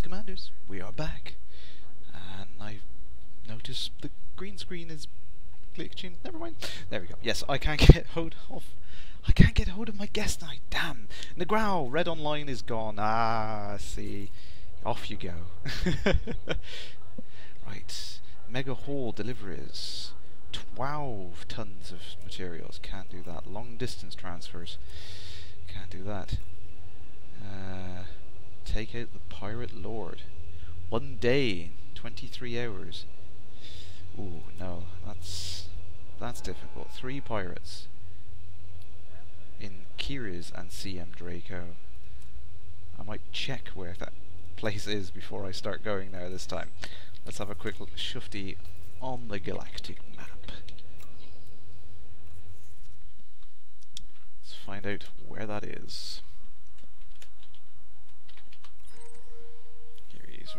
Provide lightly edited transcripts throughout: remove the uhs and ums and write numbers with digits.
Commanders, we are back. And I've noticed the green screen is glitching. Never mind. There we go. Yes, I can't get hold of my guest tonight. Damn. Negrao, red online is gone. Ah, see. Off you go. Right. Mega haul deliveries. 12 tons of materials. Can't do that. Long distance transfers. Can't do that. Take out the pirate lord. 1 day, 23 hours. Ooh, no, that's difficult. 3 pirates in Kerrash and Cmdr. I might check where that place is before I start going there this time. Let's have a quick shufty on the galactic map. Let's find out where that is.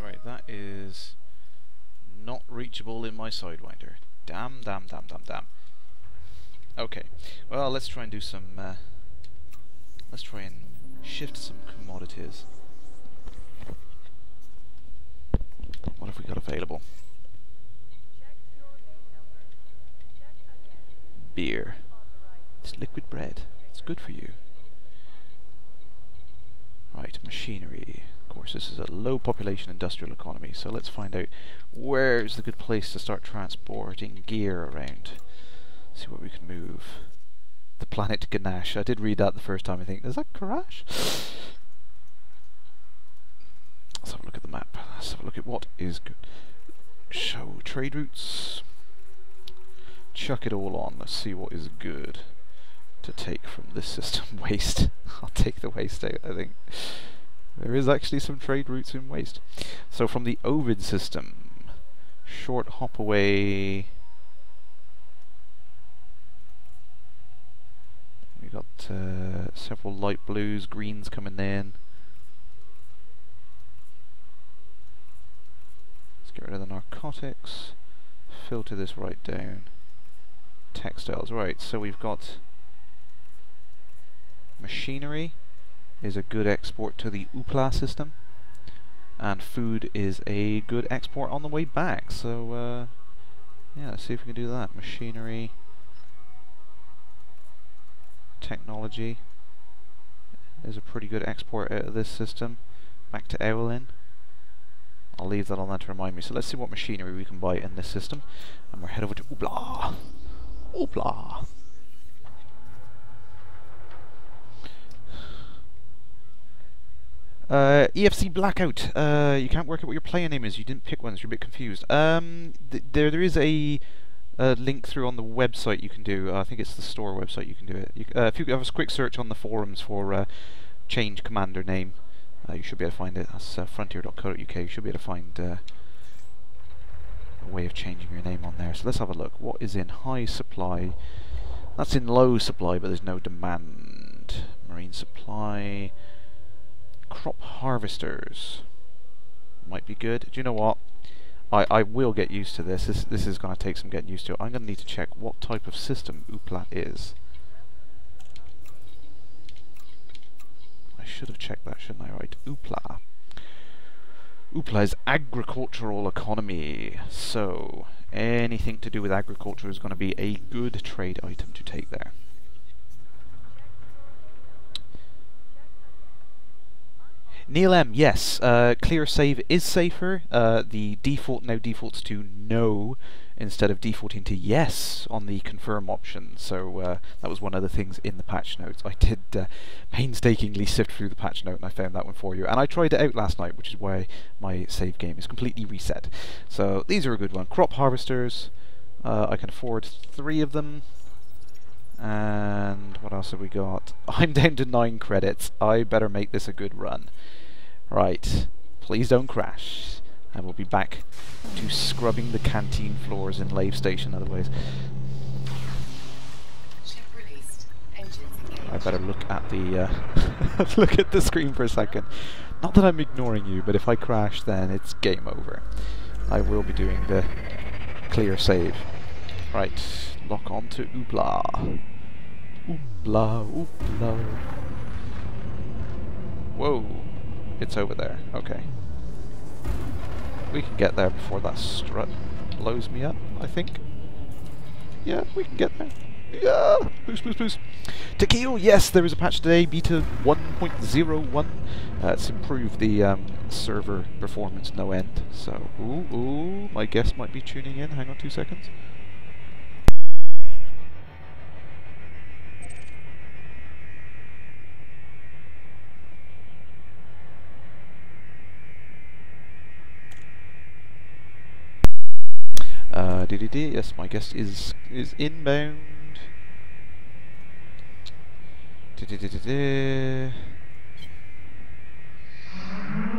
Right, that is not reachable in my Sidewinder. Damn. Okay, well, let's try and do some, let's try and shift some commodities. What have we got available? Beer. It's liquid bread. It's good for you. Right, machinery. Of course, this is a low population industrial economy, so let's find out where's the good place to start transporting gear around. See what we can move. The planet Ganache. I did read that the first time. I think, is that Kerrash? Let's have a look at the map. Let's have a look at what is good. Show trade routes. Chuck it all on. Let's see what is good to take from this system. Waste. I'll take the waste out, I think. There is actually some trade routes in waste. So from the Ovid system, short hop away. We got several light blues, greens coming in. Let's get rid of the narcotics. Filter this right down. Textiles, right, so we've got machinery is a good export to the UPLA system, and food is a good export on the way back, so yeah, let's see if we can do that. Machinery, technology is a pretty good export out of this system back to Ewelin. I'll leave that on that to remind me. So let's see what machinery we can buy in this system, and we're head over to UPLA. UPLA. EFC Blackout. You can't work out what your player name is. You didn't pick one, so you're a bit confused. There is a link through on the website you can do. I think it's the store website you can do it. If you have a quick search on the forums for change commander name, you should be able to find it. That's frontier.co.uk. You should be able to find a way of changing your name on there. So let's have a look. What is in high supply? That's in low supply, but there's no demand. Marine supply. Crop harvesters might be good. Do you know what? I will get used to this. This is going to take some getting used to. I'm going to need to check what type of system UPLA is. I should have checked that, shouldn't I? Right, UPLA. UPLA is agricultural economy. So anything to do with agriculture is going to be a good trade item to take there. Neil M, yes, clear save is safer. The default now defaults to no instead of defaulting to yes on the confirm option. So that was one of the things in the patch notes. I did painstakingly sift through the patch note and I found that one for you. And I tried it out last night, which is why my save game is completely reset. So these are a good one. Crop harvesters. I can afford 3 of them. And what else have we got? I'm down to 9 credits. I better make this a good run. Right, please don't crash. I will be back to scrubbing the canteen floors in Lave Station otherwise. I better look at the look at the screen for a second. Not that I'm ignoring you, but if I crash then it's game over. I will be doing the clear save. Right, lock on to UPLA. UPLA, UPLA. Whoa, it's over there. Okay. We can get there before that strut blows me up, I think. Yeah, we can get there. Yeah! Boost, boost, boost! Tequila, yes, there is a patch today, beta 1.01. It's improved the server performance no end. So, ooh, my guest might be tuning in. Hang on 2 seconds. Yes, my guest is inbound.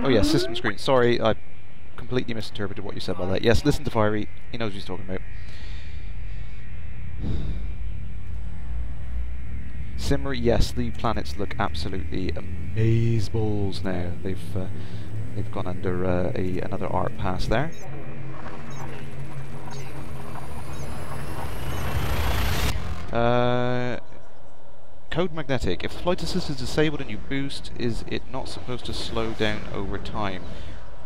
Oh yeah, system screen. Sorry, I completely misinterpreted what you said by that. Yes, listen to Fiery. He knows what he's talking about. Simmer, yes, the planets look absolutely amazeballs now. They've gone under another art pass there. Code magnetic. If the flight assist is disabled and you boost, is it not supposed to slow down over time?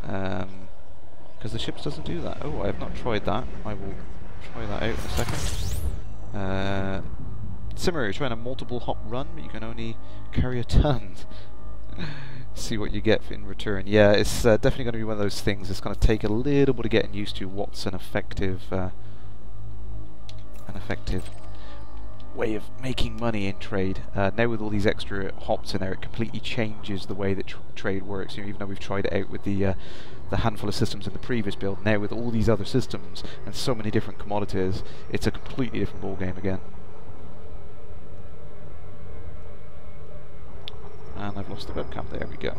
Because the ship doesn't do that. Oh, I have not tried that. I will try that out in a second. Simmer, you're trying a multiple hop run, but you can only carry a ton. See what you get in return. Yeah, it's definitely going to be one of those things. It's going to take a little bit of getting used to what's an effective way of making money in trade. Now with all these extra hops in there, it completely changes the way that trade works. You know, even though we've tried it out with the handful of systems in the previous build, now with all these other systems and so many different commodities, it's a completely different ball game again. And I've lost the webcam. There we go.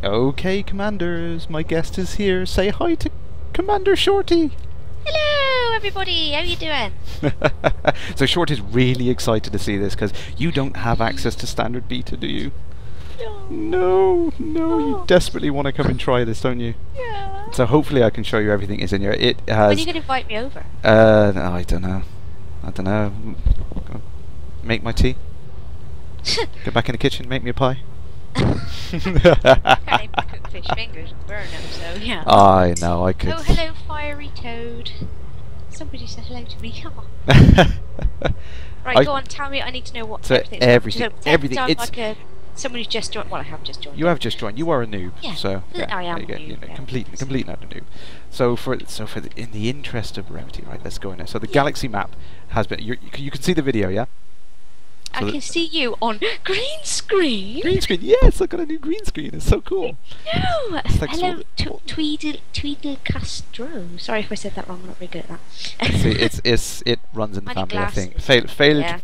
Okay, commanders, my guest is here. Say hi to Commander Shorty. Hello, everybody. How you doing? So Shorty's really excited to see this because you don't have access to standard beta, do you? No, you desperately want to come and try this, don't you? Yeah. So hopefully I can show you everything is in here. It has. When are you going to invite me over? No, I don't know. Make my tea. Go back in the kitchen, make me a pie. Can't even cook fish fingers and burn them, so yeah. I know, I could. Oh, hello, fiery toad. Somebody said hello to me. Right, go on, tell me. I need to know what so everything. It's like someone who's just joined. Well, I have just joined. You have just joined. You are a noob. Yeah, so yeah, I am. You know, complete not a noob. So in the interest of brevity, right? Let's go in there. So the galaxy map has been. You can see the video, yeah. So I can see you on green screen. Green screen, yes! I've got a new green screen. It's so cool. No, hello, Tweedle Castro. Sorry if I said that wrong. I'm not very good at that. See, it runs in the family. I think failure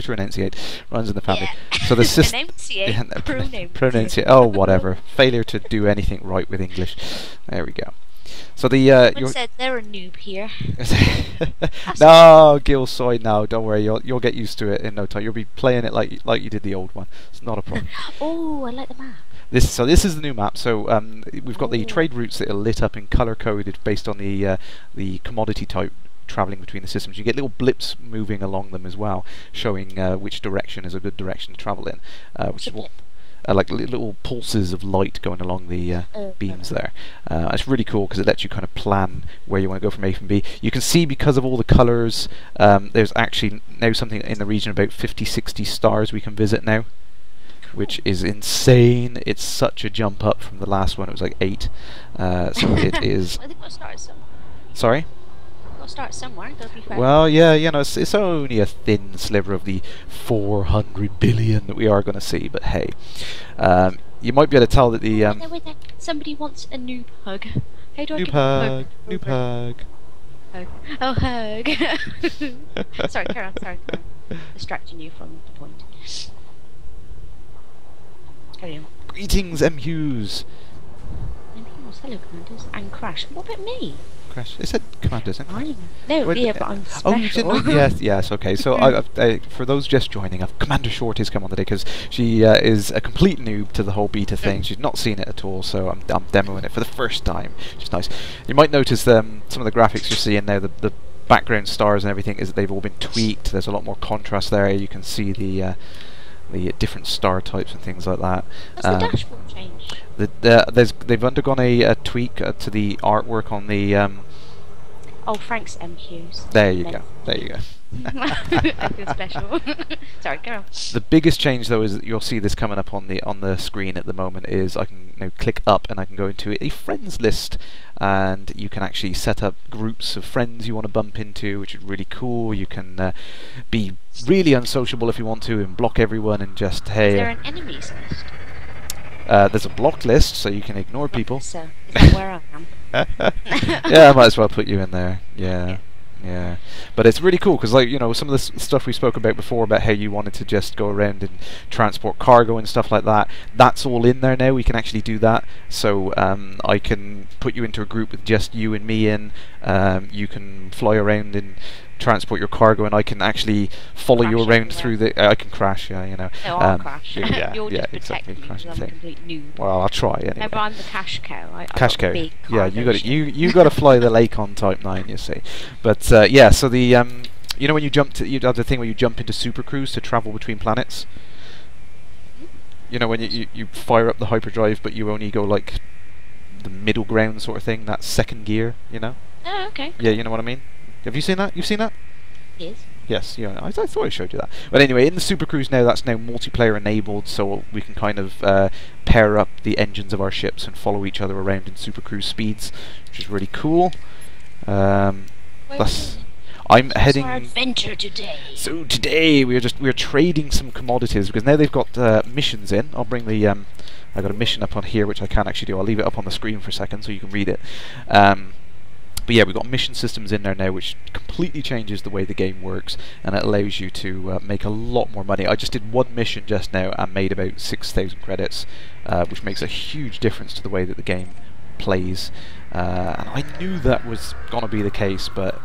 to enunciate runs in the family. Yeah. So the system pronunciate. Oh, whatever. Failure to do anything right with English. There we go. So the someone said they're a noob here. No, Gilsoy, no, don't worry. You'll get used to it in no time. You'll be playing it like you did the old one. It's not a problem. Oh, I like the map. This is the new map. So we've got the trade routes that are lit up and color coded based on the commodity type traveling between the systems. You get little blips moving along them as well, showing which direction is a good direction to travel in, which is what. Like little pulses of light going along the beams there. It's really cool because it lets you kind of plan where you want to go from A from B. You can see because of all the colours, there's actually now something in the region about 50-60 stars we can visit now. which is insane. It's such a jump up from the last one. It was like 8. So it is. I think we'll start somewhere. Sorry. We'll start somewhere. Gotta be fair. Well, yeah, you know, it's only a thin sliver of the 400 billion that we are going to see. But hey, you might be able to tell that the wait there. Somebody wants a noob hug. How do I noob get hug, a noob hug. Hug. Oh, hug. Sorry, Karen. Sorry. Distracting you from the point. Carry on. Greetings, MHughes. Hello, Commanders. And Crash. What about me? Crash. It said Commanders, didn't it? No, Wait, yeah, but I'm special. Oh, you didn't? Yes, okay. So, for those just joining, Commander Shorty's come on today because she is a complete noob to the whole beta thing. She's not seen it at all, so I'm demoing it for the first time, which is nice. You might notice some of the graphics you're seeing now, the background stars and everything, is that they've all been tweaked. There's a lot more contrast there. You can see the different star types and things like that. Has the dashboard changed? They've undergone a tweak to the artwork on the. Oh, Frank's MHughes. There you go. There you go. I feel special. Sorry, go on. The biggest change, though, is that you'll see this coming up on the screen at the moment. Is I can now click up and I can go into a friends list, and you can actually set up groups of friends you want to bump into, which is really cool. You can be really unsociable if you want to and block everyone and just hey. Is there an enemies list? There's a blocked list, so you can ignore people. So, is that where I am? Yeah, I might as well put you in there. Yeah. But it's really cool because, like, you know, some of the stuff we spoke about before about how you wanted to just go around and transport cargo and stuff like that, that's all in there now. We can actually do that. So I can put you into a group with just you and me in. You can fly around and transport your cargo, and I can actually follow you around through the. I can crash, yeah, you know. No, I'll crash. Yeah, You'll just protect exactly, me because I'm a complete noob. Well, I'll try anyway. Remember, I'm the cash cow. Cash cow. Yeah, you got to fly the lake on Type 9, you see. But yeah, so the you know when you have the thing where you jump into super cruise to travel between planets. You know when you fire up the hyperdrive, but you only go like the middle ground sort of thing. That's second gear, you know. Oh, okay. Yeah, you know what I mean. Have you seen that? You've seen that? Yes. Yes, yeah, I thought I showed you that. But anyway, in the Super Cruise now, that's now multiplayer enabled, so we can kind of pair up the engines of our ships and follow each other around in Super Cruise speeds, which is really cool. I'm heading. What's our adventure today? So today we're trading some commodities because now they've got missions in. I'll bring the I got a mission up on here which I can't actually do. I'll leave it up on the screen for a second so you can read it. But yeah, we've got mission systems in there now, which completely changes the way the game works, and it allows you to make a lot more money. I just did one mission just now and made about 6,000 credits, which makes a huge difference to the way that the game plays. And I knew that was going to be the case, but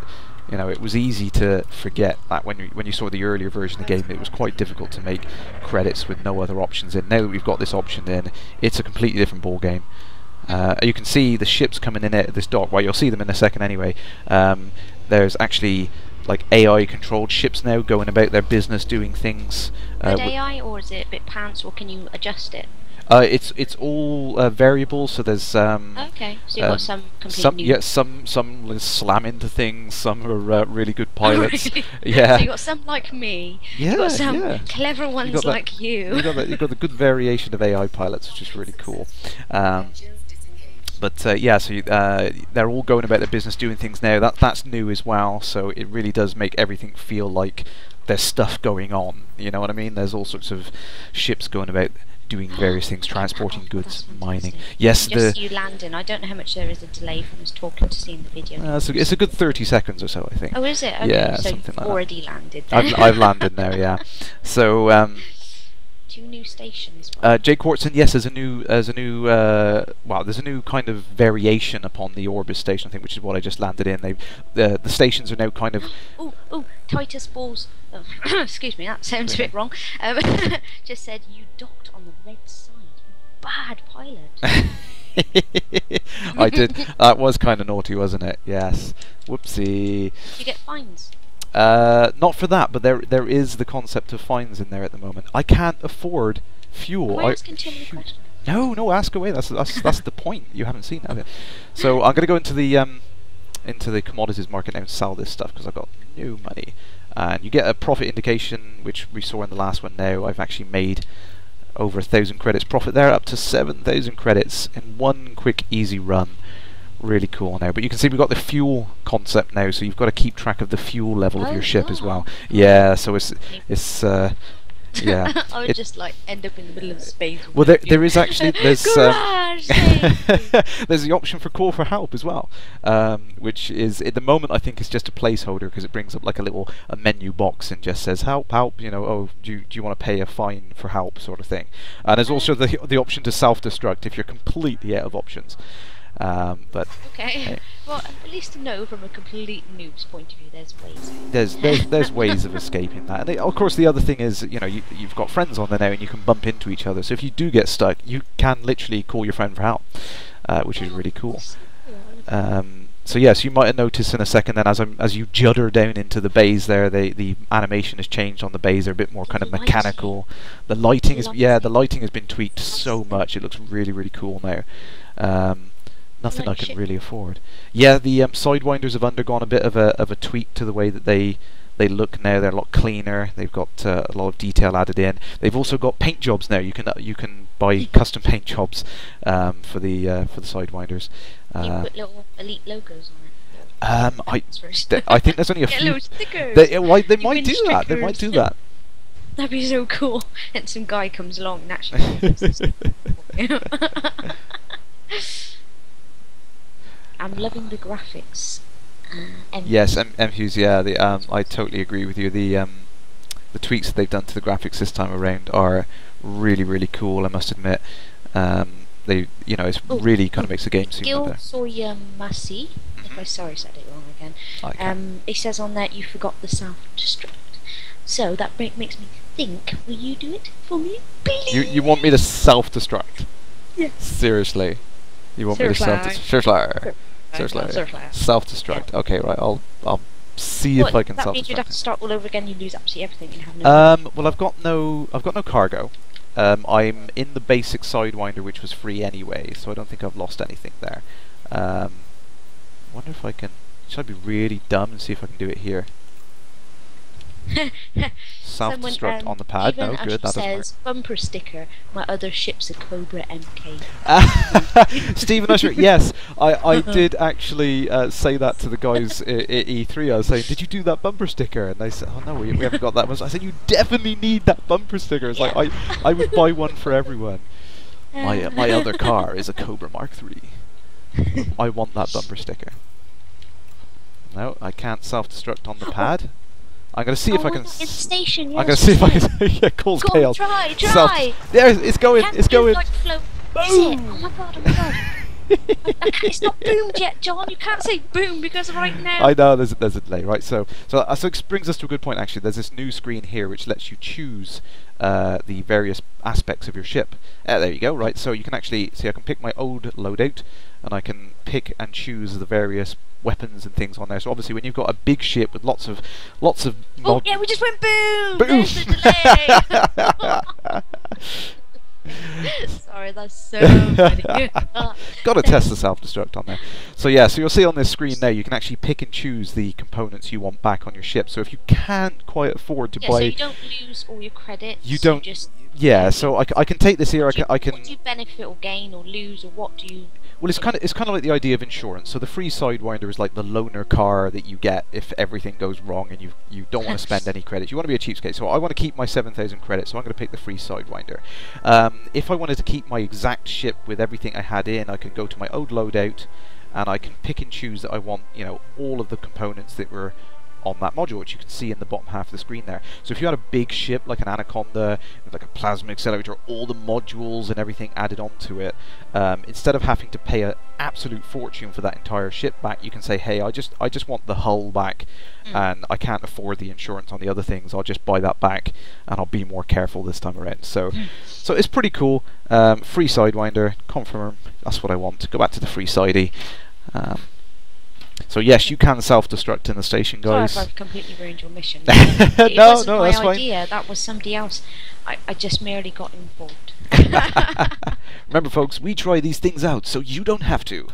you know, it was easy to forget that when you saw the earlier version of the game, it was quite difficult to make credits with no other options in. Now that we've got this option in, it's a completely different ball game. You can see the ships coming in at this dock. Well, you'll see them in a second anyway. There's actually like AI controlled ships now going about their business doing things. Good AI, or is it a bit pants, or can you adjust it? It's all variable, so there's okay, so you've got some complete new... Yeah, some slam into things, some are really good pilots. Yeah. So you got some like me. Yeah, you got some clever ones like you. You've got the good variation of AI pilots, which is really cool. But yeah, so they're all going about their business, doing things now. That's new as well, so it really does make everything feel like there's stuff going on. You know what I mean? There's all sorts of ships going about doing various things, transporting goods, mining. Yes, just you landing. I don't know how much there is a delay from us talking to seeing the video. It's a good 30 seconds or so, I think. Oh, is it? Okay, yeah, so something you've like already landed. I've landed now, yeah. So 2 new stations. Jake Quartzen, yes, there's a new kind of variation upon the Orbis station, I think, which is what I just landed in. The stations are now kind of. Oh, Titus Balls. Oh, excuse me, that sounds a bit wrong. Just said you docked on the red side. You bad pilot. I did. That was kind of naughty, wasn't it? Yes. Whoopsie. Did you get fines? Not for that, but there is the concept of fines in there at the moment. I can't afford fuel. Am I asking too many questions? No, ask away. That's the point. You haven't seen that yet. So I'm going to go into the commodities market now and sell this stuff because I've got no money. And you get a profit indication, which we saw in the last one. Now I've actually made over 1,000 credits profit there, up to 7,000 credits in one quick easy run. Really cool now. But you can see we've got the fuel concept now, so you've got to keep track of the fuel level of your ship as well. Yeah, so it's yeah. I would just like end up in the middle of space. Well, there is actually there's Kerrash, there's the option for call for help as well, which is at the moment I think is just a placeholder because it brings up like a menu box and just says help, you know, oh do you want to pay a fine for help sort of thing. And there's also the option to self-destruct if you're completely out of options. But okay, well, at least to know from a complete noob's point of view, there's ways. There's ways of escaping that. And of course, the other thing is, you know, you've got friends on there now, and you can bump into each other. So if you do get stuck, you can literally call your friend for help, which is really cool. So yes, you might have noticed in a second then, as you judder down into the bays there, the animation has changed on the bays. They're a bit more kind of mechanical. The lighting the lighting has been tweaked so much. It looks really, really cool now. Nothing I can really afford. Yeah, the sidewinders have undergone a bit of a tweak to the way that they look now. They're a lot cleaner. They've got a lot of detail added in. They've also got paint jobs now. You can buy custom paint jobs for the sidewinders. You put little elite logos on it. I think there's only a Get few. little stickers. They might do that. They might do that. That'd be so cool. And some guy comes along and actually. I'm loving the graphics. Yes, MHUs. Yeah, I totally agree with you. The tweaks that they've done to the graphics this time around are really, really cool. I must admit, it really kind of makes the game seem better. Masi, if I said it wrong again. It says on that you forgot the self-destruct. So that makes me think. Will you do it for me, please? You want me to self-destruct? Yes. Seriously. You want me to self-destruct? Self-destruct. Yeah. Okay, right. I'll see if I can self-destruct. That means you'd have to start all over again. You lose absolutely everything. You have no. Well, I've got no cargo. I'm in the basic sidewinder, which was free anyway, so I don't think I've lost anything there. Wonder if I can. Should I be really dumb and see if I can do it here? Self-destruct on the pad. No, good. That doesn't work. Bumper sticker. My other ship's a Cobra MK. Stephen Usher. Yes, I did actually say that to the guys at E3. I was saying, "Did you do that bumper sticker?" And they said, "Oh no, we haven't got that." I said, "You definitely need that bumper sticker." It's like I would buy one for everyone. My other car is a Cobra Mark III. I want that bumper sticker. No, I can't self-destruct on the pad. I'm gonna see if I can. It's station. Yes, I'm gonna see if I can. Yeah, calls go chaos. Try. There, it's going. It's going. Like float. Boom! Is it? Oh my god! It's not boomed yet, John. You can't say boom because right now. I know there's a delay, right? So it brings us to a good point actually. There's this new screen here which lets you choose the various aspects of your ship. There you go. Right. So you can actually see I can pick my old loadout, and I can pick and choose the various weapons and things on there. So obviously when you've got a big ship with lots of oh yeah, we just went boom! Boom! There's the delay! Sorry, that's so funny. Got to test the self-destruct on there. So yeah, so you'll see on this screen now you can actually pick and choose the components you want back on your ship. So if you can't quite afford to buy... so you don't lose all your credits. You don't... just so I can take this here. I can. What do you benefit or gain or lose, or what do you... Well, it's kind of like the idea of insurance. So the free sidewinder is like the loaner car that you get if everything goes wrong and you don't want to spend any credits. You want to be a cheapskate. So I want to keep my 7,000 credits, so I'm going to pick the free sidewinder. If I wanted to keep my exact ship with everything I had in, I could go to my old loadout and I can pick and choose that I want, all of the components that were on that module, which you can see in the bottom half of the screen there. So if you had a big ship like an Anaconda with like a plasma accelerator, all the modules and everything added onto it, instead of having to pay an absolute fortune for that entire ship back, you can say, hey, I just want the hull back, and I can't afford the insurance on the other things. I'll just buy that back, and I'll be more careful this time around. So it's pretty cool. Free sidewinder, confirm. That's what I want. Go back to the free sidey. So yes, you can self-destruct in the station, guys. Sorry if I've completely ruined your mission. It wasn't my that's idea. fine. That was somebody else. I just merely got involved. Remember, folks, we try these things out, so you don't have to.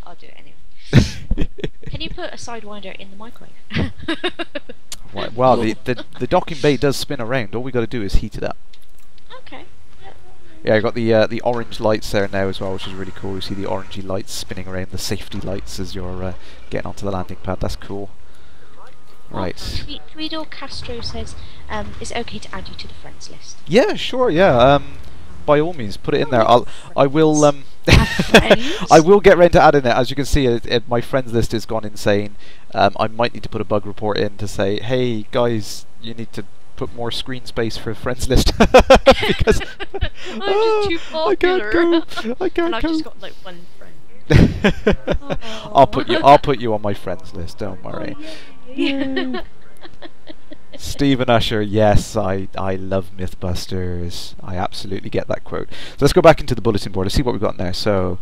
I'll do it anyway. Can you put a sidewinder in the microwave? Well, the docking bay does spin around. All we got to do is heat it up. Yeah, I got the orange lights there now as well, which is really cool. You see the orangey lights spinning around, the safety lights as you're getting onto the landing pad. That's cool. Right. Tweedle Castro says, "Is it okay to add you to the friends list?" Yeah, sure. Yeah. By all means, put it in there. I will. I will get round to adding it. As you can see, my friends list has gone insane. I might need to put a bug report in to say, hey guys, you need to put more screen space for friends list because I'm just too popular. I can't go. And I've just got like one friend. I'll put you on my friends list. Don't worry. Yeah. Stephen Usher, yes, I love Mythbusters. I absolutely get that quote. So let's go back into the bulletin board. Let's see what we've got now. So,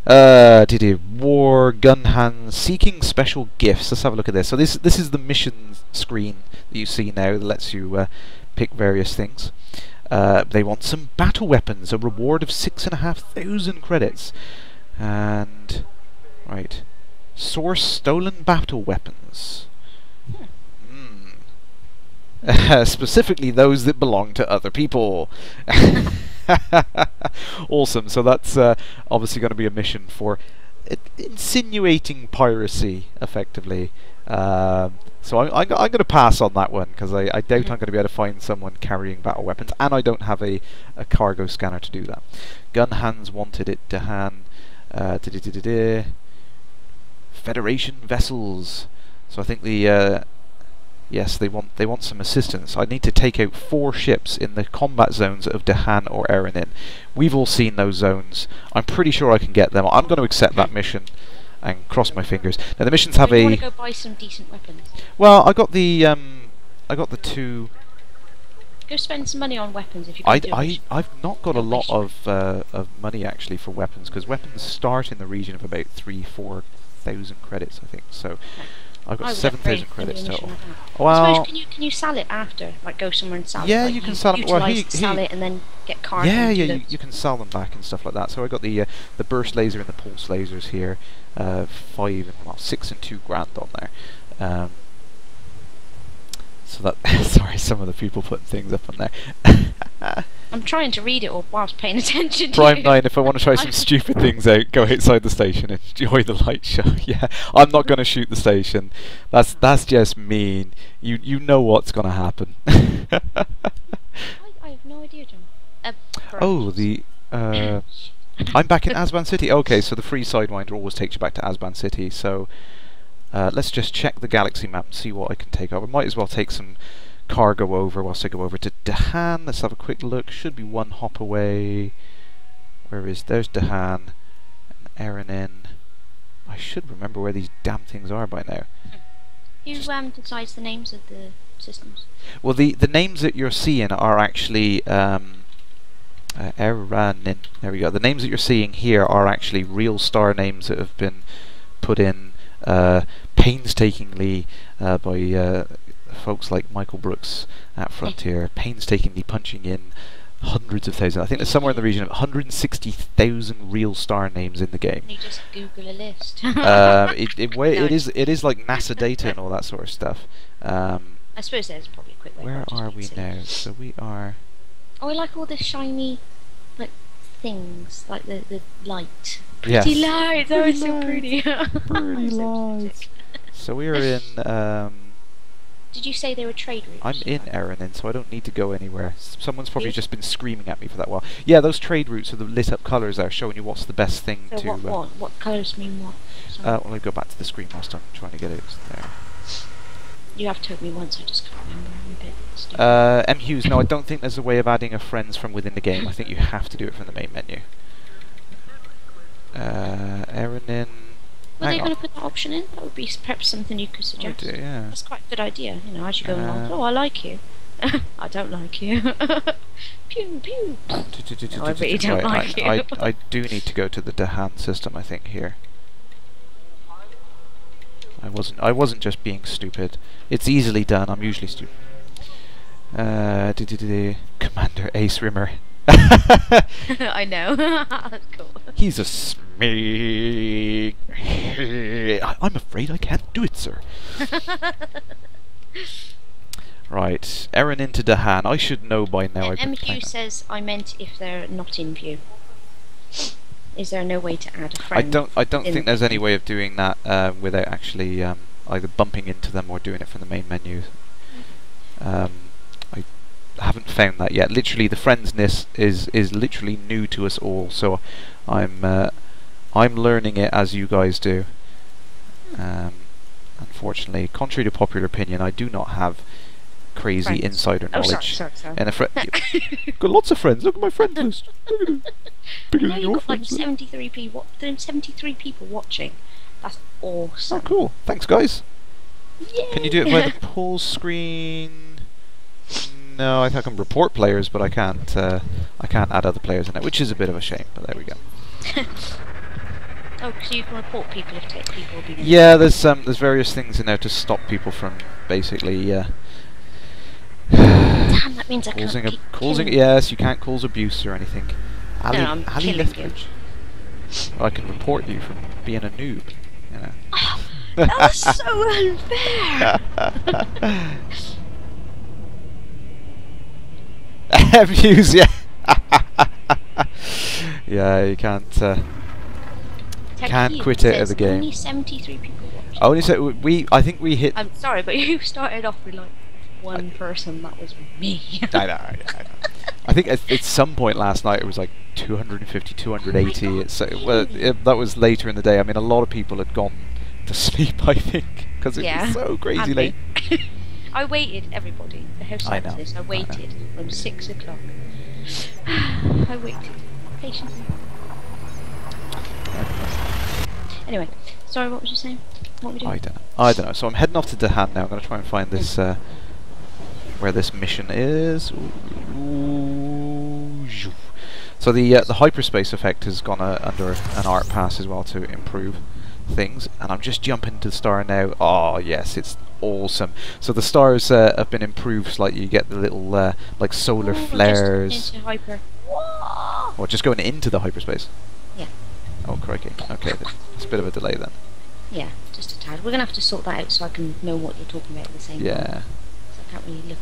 War Gun Hands seeking special gifts. Let's have a look at this. So this is the mission screen that you see now that lets you pick various things. They want some battle weapons, a reward of 6,500 credits, and right, source stolen battle weapons. Specifically those that belong to other people. Awesome. So that's obviously going to be a mission for insinuating piracy, effectively. So I'm going to pass on that one because I doubt I'm going to be able to find someone carrying battle weapons, and I don't have a cargo scanner to do that. Gun Hands wanted it to hand. Federation vessels. So I think the yes, they want some assistance. I need to take out 4 ships in the combat zones of Dahan or Eranin. We've all seen those zones. I'm pretty sure I can get them. I'm going to accept that mission and cross my fingers. Now the missions have you want to go buy some decent weapons? Well, I got the 2. Go spend some money on weapons if you can do it. I've not got a lot of money actually for weapons, because weapons start in the region of about 3,000-4,000 credits, I think. So. I've got 7,000 credits total. Well, I suppose can you sell it after? Like go somewhere and sell it? Yeah, like you can sell them. Well, sell it and then get cards. Yeah, you can sell them back and stuff like that. So I got the burst laser and the pulse lasers here, 6 and 2 grand on there. So that sorry, some of the people putting things up on there. I'm trying to read it all whilst paying attention to Prime you. 9, if I want to try some stupid things out, go outside the station and enjoy the light show. Yeah, I'm not going to shoot the station. That's just mean. You know what's going to happen. I have no idea, John. Oh, I'm back in Azban City. Okay, so the free Sidewinder always takes you back to Azban City. So let's just check the galaxy map and see what I can take over. Might as well take some cargo over whilst I go over to Dahan. Let's have a quick look. Should be 1 hop away. There's Dahan and Eranin. I should remember where these damn things are by now. Who decides the names of the systems? Well, the names that you're seeing are actually Eranin. There we go. The names that you're seeing here are actually real star names that have been put in painstakingly by folks like Michael Brooks at Frontier, painstakingly punching in hundreds of thousands. I think there's somewhere in the region of 160,000 real star names in the game. Can you just Google a list? It is like NASA data and all that sort of stuff. I suppose there's probably a quick way. Where are we now? So we are. Oh, I like all the shiny, like things, like the light. Pretty lights. Oh, it's so pretty. Pretty lights. So we are in. Did you say they were trade routes? I'm in Eranin, so I don't need to go anywhere. Someone's probably just been screaming at me for that while. Yeah, those trade routes are the lit up colours there, showing you what's the best thing so to. What colours mean what? Well, I'll go back to the screen whilst I'm trying to get it there. You have told me once, I just can't remember. I'm a bit stupid. M. Hughes, no, I don't think there's a way of adding a friends from within the game. I think you have to do it from the main menu. Eranin. Were they going to put that option in? That would be perhaps something you could suggest. Oh, yeah. That's quite a good idea, you know, as you go along. Oh, I like you. I don't like you. Pew, pew. No, I really don't like you. I do need to go to the Dahan system, I think, here. I wasn't just being stupid. It's easily done. I'm usually stupid. Commander Ace Rimmer. I know. That's cool. He's a smeg. I'm afraid I can't do it, sir. Right, Erin into Dahan. I should know by now. MQ says I meant if they're not in view. Is there no way to add a friend? I don't think there's any way of doing that without actually either bumping into them or doing it from the main menu. I haven't found that yet. Literally, the friendsness is literally new to us all, so I'm learning it as you guys do. Unfortunately, contrary to popular opinion, I do not have crazy insider knowledge. Sorry. And got lots of friends. Look at my friend list. Bigger than you've your got like friends. 73 people watching. That's awesome. Oh, cool. Thanks, guys. Yay. Can you do it by the pause screen? No, I think I can report players, but I can't add other players in it, which is a bit of a shame. But there we go. Oh, so you can report people if people are being... Yeah, there's various things in there to stop people from basically. Damn, that means I can't causing. Yes, you can't cause abuse or anything. No, I'm killing you. I can report you for being a noob. You know. Oh, that was so unfair. Views, yeah. Yeah, you can't quit it as a game. Only 73 people watched. Only so I think we hit. I'm sorry, but you started off with like one person. That was me. I know. I think at some point last night it was like 250, 280. Oh that was later in the day. I mean, a lot of people had gone to sleep, I think, because it was so crazy late. I waited, everybody. The house I waited from 6 o'clock. I waited patiently. Anyway, sorry, what was you saying? What were we doing? I don't know. So I'm heading off to Dahan now. I'm going to try and find this where this mission is. So the hyperspace effect has gone under an art pass as well to improve things, and I'm just jumping to the star now. Oh yes, it's awesome. So the stars have been improved slightly. You get the little like solar flares. Just into hyper. Whoa! Or just going into the hyperspace. Yeah. Oh crikey. Okay, there's a bit of a delay then. Yeah, just a tad. We're gonna have to sort that out so I can know what you're talking about at the same time. Yeah. So I can't really look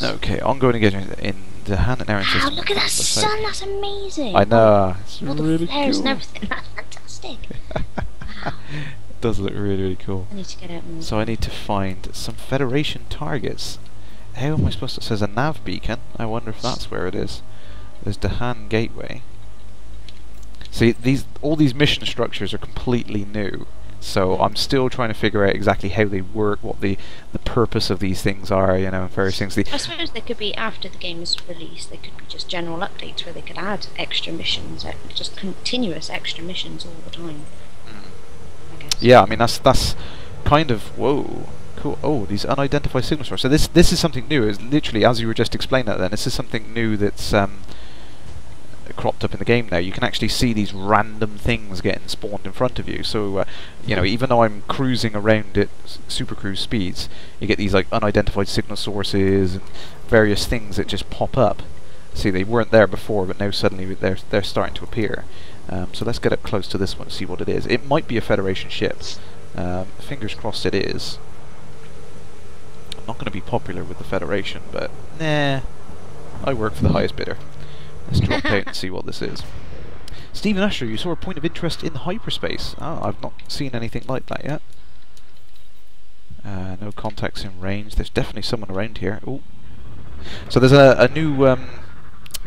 at. Okay, ongoing engagement in the hand and Aaron system. Wow, look at that sun! That's amazing. I know. It's all really the flares cool. and everything. That's fantastic. Wow. It does look really cool. I need to get out more. So I need to find some Federation targets. How am I supposed to? It says a nav beacon. I wonder if that's where it is. There's Dahan Gateway. See, all these mission structures are completely new. So I'm still trying to figure out exactly how they work, what the purpose of these things are, you know, various things. I suppose they could be after the game is released. They could be just general updates where they could add extra missions, just continuous extra missions all the time. I guess. Yeah, I mean that's kind of whoa, cool. Oh, these unidentified signal sources. So this is something new. It's literally as you were just explaining that. Then this is something new that's cropped up in the game now. You can actually see these random things getting spawned in front of you. So you know, even though I'm cruising around at super cruise speeds, you get these like unidentified signal sources and various things that just pop up. See, they weren't there before, but now suddenly they're starting to appear. So let's get up close to this one and see what it is. It might be a Federation ship. Fingers crossed it is. I'm not going to be popular with the Federation, but nah, I work for the highest bidder. Let's drop out and see what this is. Stephen Asher, you saw a point of interest in hyperspace. Oh, I've not seen anything like that yet. No contacts in range. There's definitely someone around here. Ooh. So there's a new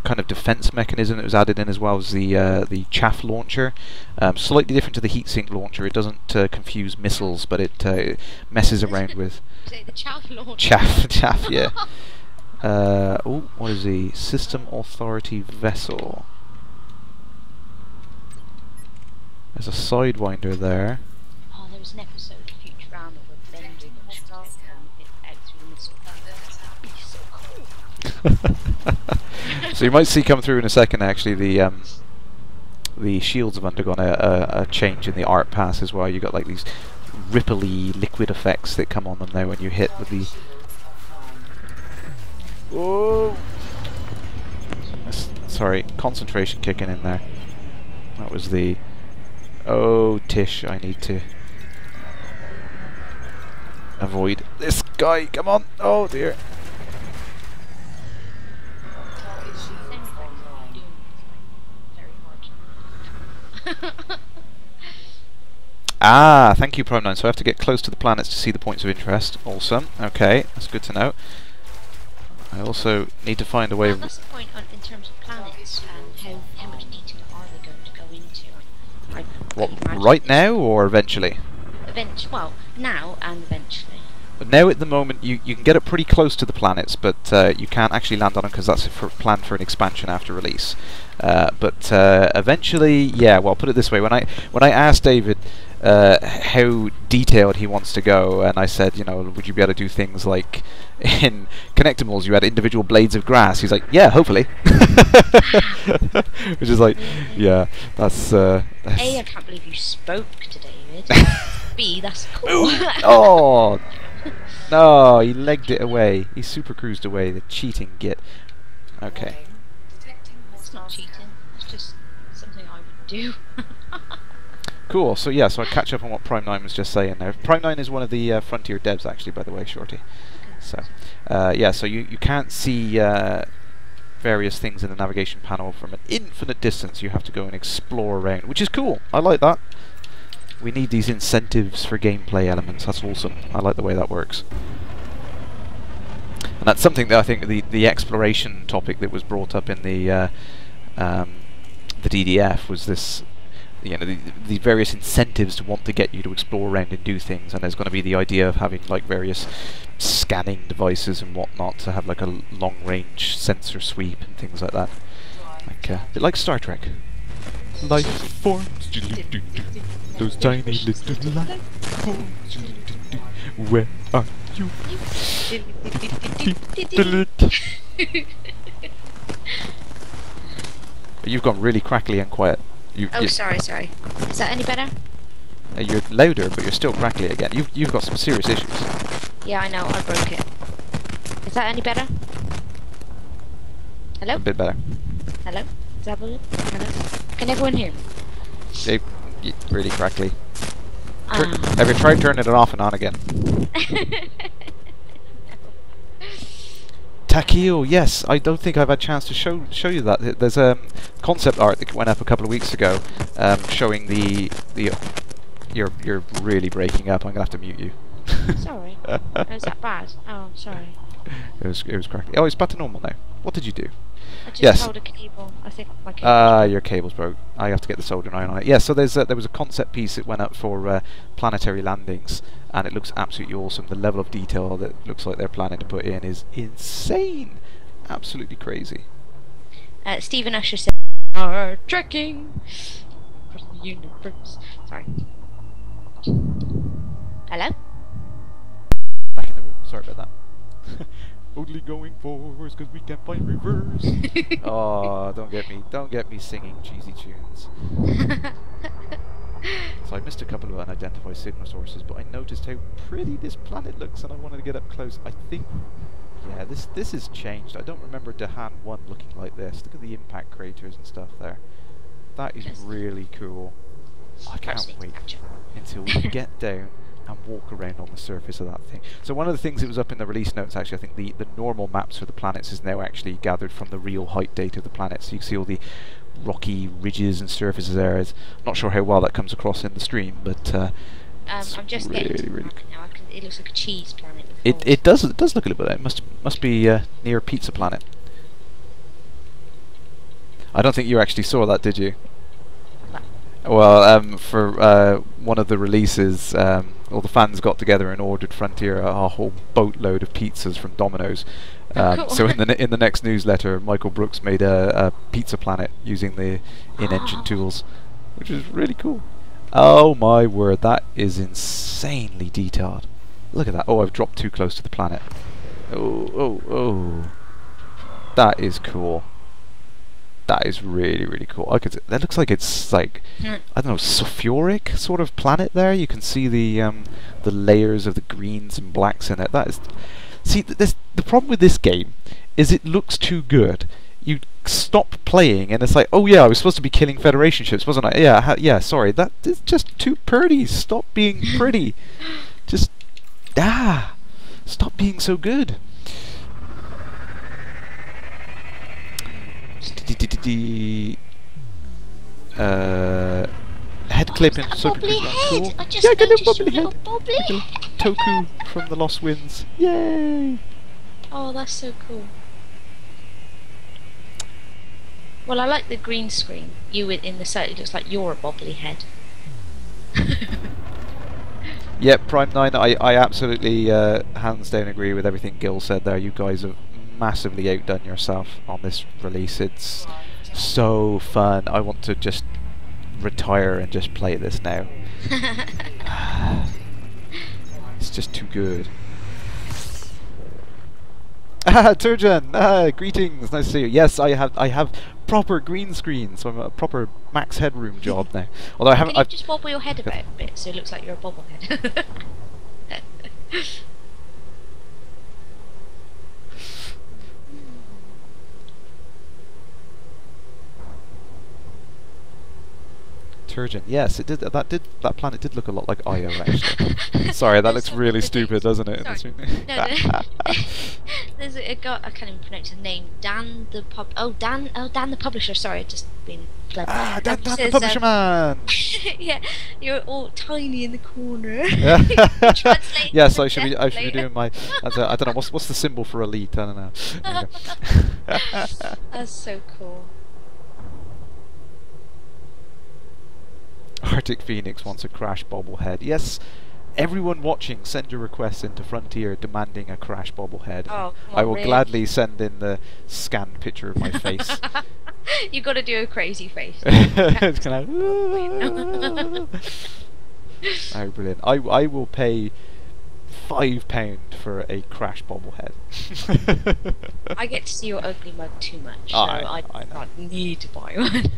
kind of defense mechanism that was added in as well as the chaff launcher. Slightly different to the heatsink launcher. It doesn't confuse missiles, but it messes around with the chaff launcher. Chaff, yeah. Oh, what is the System Authority vessel? There's a Sidewinder there. Oh, there was an episode of Futurama where Bender got shot out through the missile. So cool. So you might see come through in a second. Actually, the shields have undergone a change in the art pass as well. You got like these ripply liquid effects that come on them now when you hit with the. Oh, sorry, concentration kicking in there. That was the. Oh, Tish, I need to avoid this guy. Come on! Oh dear. Ah, thank you, Prime9. So I have to get close to the planets to see the points of interest. Awesome. Okay, that's good to know. I also need to find a way. Well, that's the point in terms of planets. How much detail are they going to go into? What, right now or eventually? Well, now and eventually. But now at the moment you can get up pretty close to the planets, but you can't actually land on them because that's planned for an expansion after release. But eventually, yeah. Well, I'll put it this way: when I asked David how detailed he wants to go, and I said, you know, would you be able to do things like in Connectimals, you had individual blades of grass? He's like, yeah, hopefully. Which is like, yeah, that's. A, I can't believe you spoke to David. B, that's cool. Oh. No, he legged it away. He super cruised away, the cheating git. Okay. It's not cheating, it's just something I would do. Cool, so yeah, so I catch up on what Prime9 was just saying there. Prime9 is one of the Frontier devs, actually, by the way, Shorty. So, yeah, so you can't see various things in the navigation panel from an infinite distance. You have to go and explore around, which is cool. I like that. We need these incentives for gameplay elements. That's awesome. I like the way that works. And that's something that I think the exploration topic that was brought up in the DDF was this, you know, the various incentives to want to get you to explore around and do things. And there's going to be the idea of having like various scanning devices and whatnot to have like a long-range sensor sweep and things like that. Like a bit like Star Trek. Life forms. Those tiny little life forms. Where are you? You've gone really crackly and quiet. Sorry. Is that any better? You're louder, but you're still crackly again. You've got some serious issues. Yeah, I know. I broke it. Is that any better? Hello? A bit better. Hello? Is that good? Hello? Can everyone hear me? Really crackly. Have you tried turning it off and on again? Takio, yes. I don't think I've had a chance to show you that. There's a concept art that went up a couple of weeks ago, showing the. You're really breaking up. I'm gonna have to mute you. Sorry. Was that bad? Oh, sorry. It was crackly. Oh, it's back to normal now. What did you do? I just held a cable. I think my cable. Your cable's broke. I have to get the soldering iron on it. Yeah, so there was a concept piece that went up for Planetary Landings, and it looks absolutely awesome. The level of detail that looks like they're planning to put in is insane. Absolutely crazy. Stephen Usher said, "Are trekking across the universe." Sorry. Hello? Back in the room. Sorry about that. Only going forwards because we can't find reverse. Oh, don't get me singing cheesy tunes. So I missed a couple of unidentified signal sources, but I noticed how pretty this planet looks, and I wanted to get up close. I think, yeah, this has changed. I don't remember Dahan 1 looking like this. Look at the impact craters and stuff there. That is really cool. I can't wait until we get down and walk around on the surface of that thing. So one of the things that was up in the release notes, actually, I think the normal maps for the planets is now actually gathered from the real height data of the planets. So you can see all the rocky ridges and surfaces there. I'm not sure how well that comes across in the stream, but I'm just really, getting to the really planet now. It looks like a cheese planet. It does look a little bit. It must be near Pizza Planet. I don't think you actually saw that, did you? Well, for one of the releases, all the fans got together and ordered Frontier a whole boatload of pizzas from Domino's. Cool. So in the next newsletter, Michael Brooks made a Pizza Planet using the in-engine tools, which is really cool. Oh my word, that is insanely detailed. Look at that. Oh, I've dropped too close to the planet. Oh. That is cool. That is really, really cool. That looks like it's like, I don't know, sulfuric sort of planet there. You can see the layers of the greens and blacks in it. That is, see, the problem with this game is it looks too good. You stop playing and it's like, oh yeah, I was supposed to be killing Federation ships, wasn't I? Yeah, sorry, that is just too pretty. Stop being pretty. Just, stop being so good. clip in a so bobbly people head. cool. I just Yeah, get a noticed your bobbly little head. bobbly Like a head. Toku from the Lost Winds. Yay! Oh, that's so cool. Well, I like the green screen. You in the set, it looks like you're a bobbly head. Yep, Prime 9, I absolutely hands down agree with everything Gil said there. You guys have massively outdone yourself on this release. It's so fun. I want to just retire and just play this now. It's just too good. Turgeon! Greetings, nice to see you. Yes, I have proper green screen, so I'm a proper max headroom job now. Although I haven't. Can you just wobble your head about a bit so it looks like you're a bobblehead? Turgeon. Yes, it did. That planet did look a lot like Io, actually. Sorry, that looks really stupid, doesn't it? No. There's a guy, I can't even pronounce his name. Dan the publisher. Sorry, I've just been clever. Dan the publisher man. Yeah, you're all tiny in the corner. Yes, I should be doing my. I don't know what's the symbol for elite. I don't know. That's so cool. Arctic Phoenix wants a Crash bobblehead. Yes, everyone watching, send your requests into Frontier demanding a Crash bobblehead. Oh, I will gladly send in the scanned picture of my face. You've got to do a crazy face. It's kind of. Oh, brilliant! I will pay £5 for a Crash bobblehead. I get to see your ugly mug too much, so I need to buy one.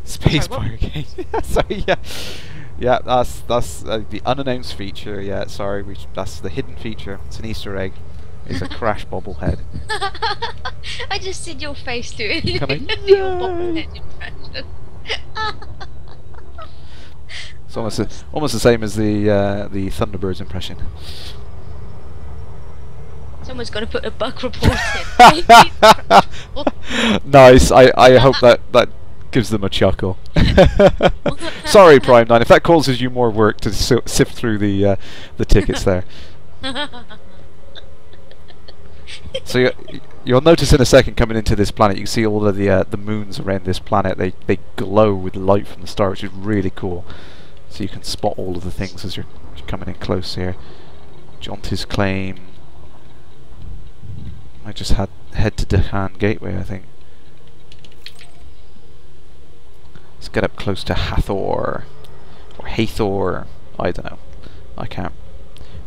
Spacebar game. Sorry, yeah. That's the unannounced feature. Yeah, sorry, that's the hidden feature. It's an Easter egg. It's a Crash bobblehead. I just did your face doing your bobblehead impression. It's almost the same as the Thunderbirds impression. Someone's got to put a bug report in. Nice. I hope that gives them a chuckle. Sorry, Prime 9, if that causes you more work to sift through the tickets there. So you'll notice in a second, coming into this planet, you can see all of the moons around this planet. They glow with light from the star, which is really cool. So you can spot all of the things as you're coming in close here. Jonty's Claim. I just head to Deccan Gateway, I think. Let's get up close to Hathor or Hathor. I don't know. I can't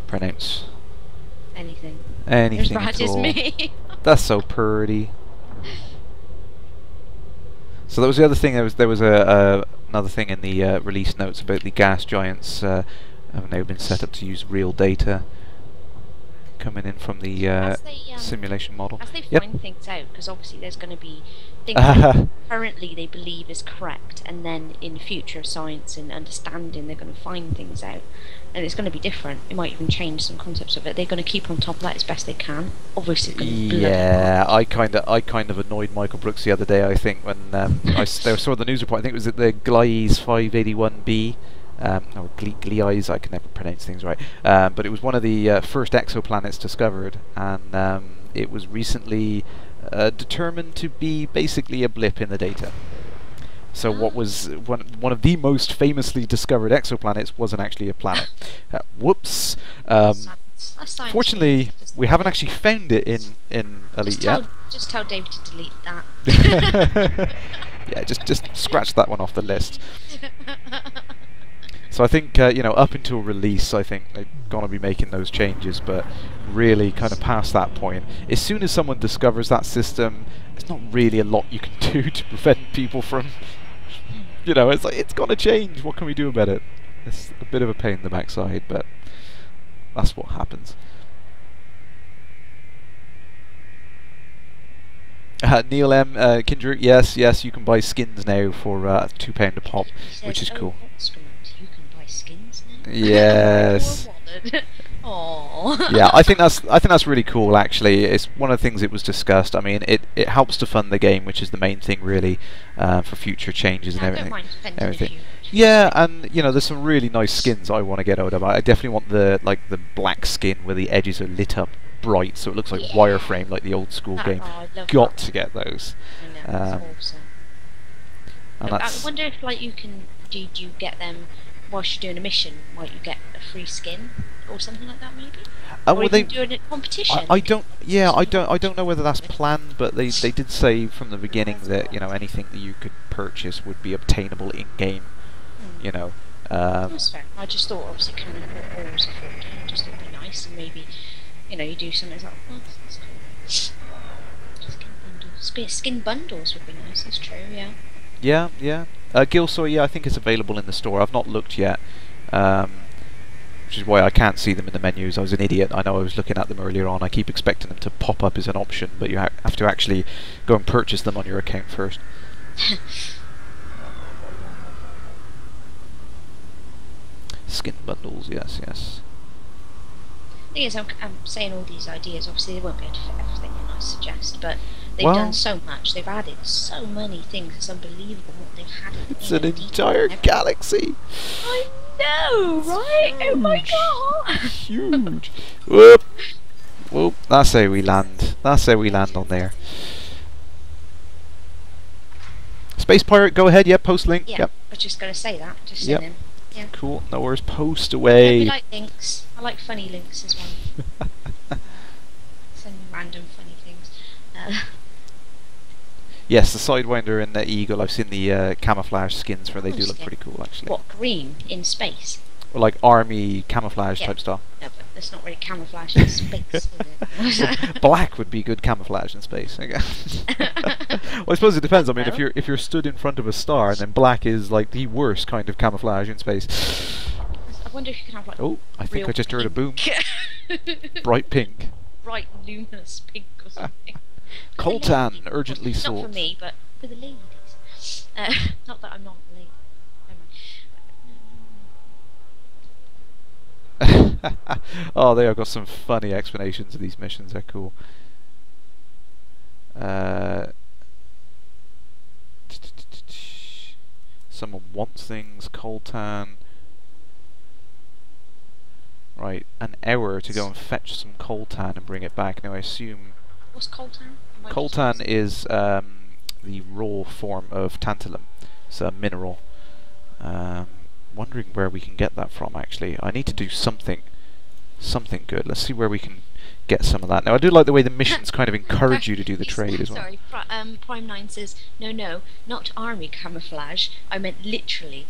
pronounce anything. Anything as bad at all. As me. That's so pretty. So that was the other thing. There was another thing in the release notes about the gas giants have now been set up to use real data coming in from the simulation model. As they find things out, because obviously there's going to be things that currently they believe is correct, and then in future science and understanding they're going to find things out, and it's going to be different. It might even change some concepts of it. They're going to keep on top of that as best they can. Obviously, it's going to be I kind of annoyed Michael Brooks the other day. I think when I saw the news report. I think it was at the Gliese 581b. Or Gliese, I can never pronounce things right. But it was one of the first exoplanets discovered, and it was recently determined to be basically a blip in the data. So what was one of the most famously discovered exoplanets wasn't actually a planet. Whoops. Fortunately, we haven't actually found it in Elite yet. Just tell David to delete that. Yeah, just scratch that one off the list. So I think, up until release, I think they're going to be making those changes, but really kind of past that point, as soon as someone discovers that system, there's not really a lot you can do to prevent people from, it's like, it's going to change, what can we do about it? It's a bit of a pain in the backside, but that's what happens. Neil M, Kindred, yes, you can buy skins now for £2 a pop, which is cool. Skins now? Yes. Oh. Yeah, I think that's really cool. Actually, it's one of the things it was discussed. I mean, it helps to fund the game, which is the main thing, really, for future changes and I everything. don't mind spending a Everything. few. Yeah, and you know, there's some really nice skins I want to get out of. I definitely want the the black skin where the edges are lit up bright, so it looks like Yeah. wireframe, like the old school game. I love Got that. to get those. I know, it's awesome. And I that's wonder if, like, you can do you get them whilst you're doing a mission? Might you get a free skin or something like that, maybe? Or well, even doing a competition? I don't. Yeah, I don't know whether that's planned, but they did say from the beginning that anything that you could purchase would be obtainable in game. You know. That's fair. I just thought, obviously, kind of always thought, just it'd be nice, and maybe you do something like, oh, that's cool. Skin bundles. Skin bundles would be nice. That's true. Yeah. Yeah, yeah. Gilsoy, yeah, I think it's available in the store. I've not looked yet, which is why I can't see them in the menus. I was an idiot. I know I was looking at them earlier on. I keep expecting them to pop up as an option, but you have to actually go and purchase them on your account first. Skin bundles, yes, yes. The thing is, I'm saying all these ideas. Obviously, they won't be able to fit everything in, I suggest, but they've done so much. They've added so many things. It's unbelievable what they've had. It's an entire galaxy. I know, right? Oh my god! Huge. Whoop. Whoop. That's how we land. That's how we land on there. Space Pirate, go ahead. Yep, post link. Yeah, yep. I was just going to say that. Just yep. saying him. Yeah. Cool. No worries. Post away. Yeah, we like links. I like funny links as well. Some random funny things. Yes, the Sidewinder and the Eagle. I've seen the camouflage skins where they do look pretty cool, actually. What, green in space? Or like army camouflage type stuff. No, but that's not really camouflage in space, is it? Black would be good camouflage in space, I guess. Well, I suppose it depends. I mean, if you're stood in front of a star, then black is like the worst kind of camouflage in space. I wonder if you can have like. Oh, I think I just heard a boom. Bright pink. Bright luminous pink or something. Coltan, urgently sought. Not for me, but for the ladies. Not that I'm not a lady. Oh, they have got some funny explanations of these missions. They're cool. Someone wants things. Coltan. Right, an hour to go and fetch some coltan and bring it back. Now I assume. What's coltan? Coltan is the raw form of tantalum. It's a mineral. Wondering where we can get that from, actually. I need to do something good. Let's see where we can get some of that. Now I do like the way the missions kind of encourage you to do the trade as well. Sorry, Prime 9 says, no, not army camouflage. I meant literally.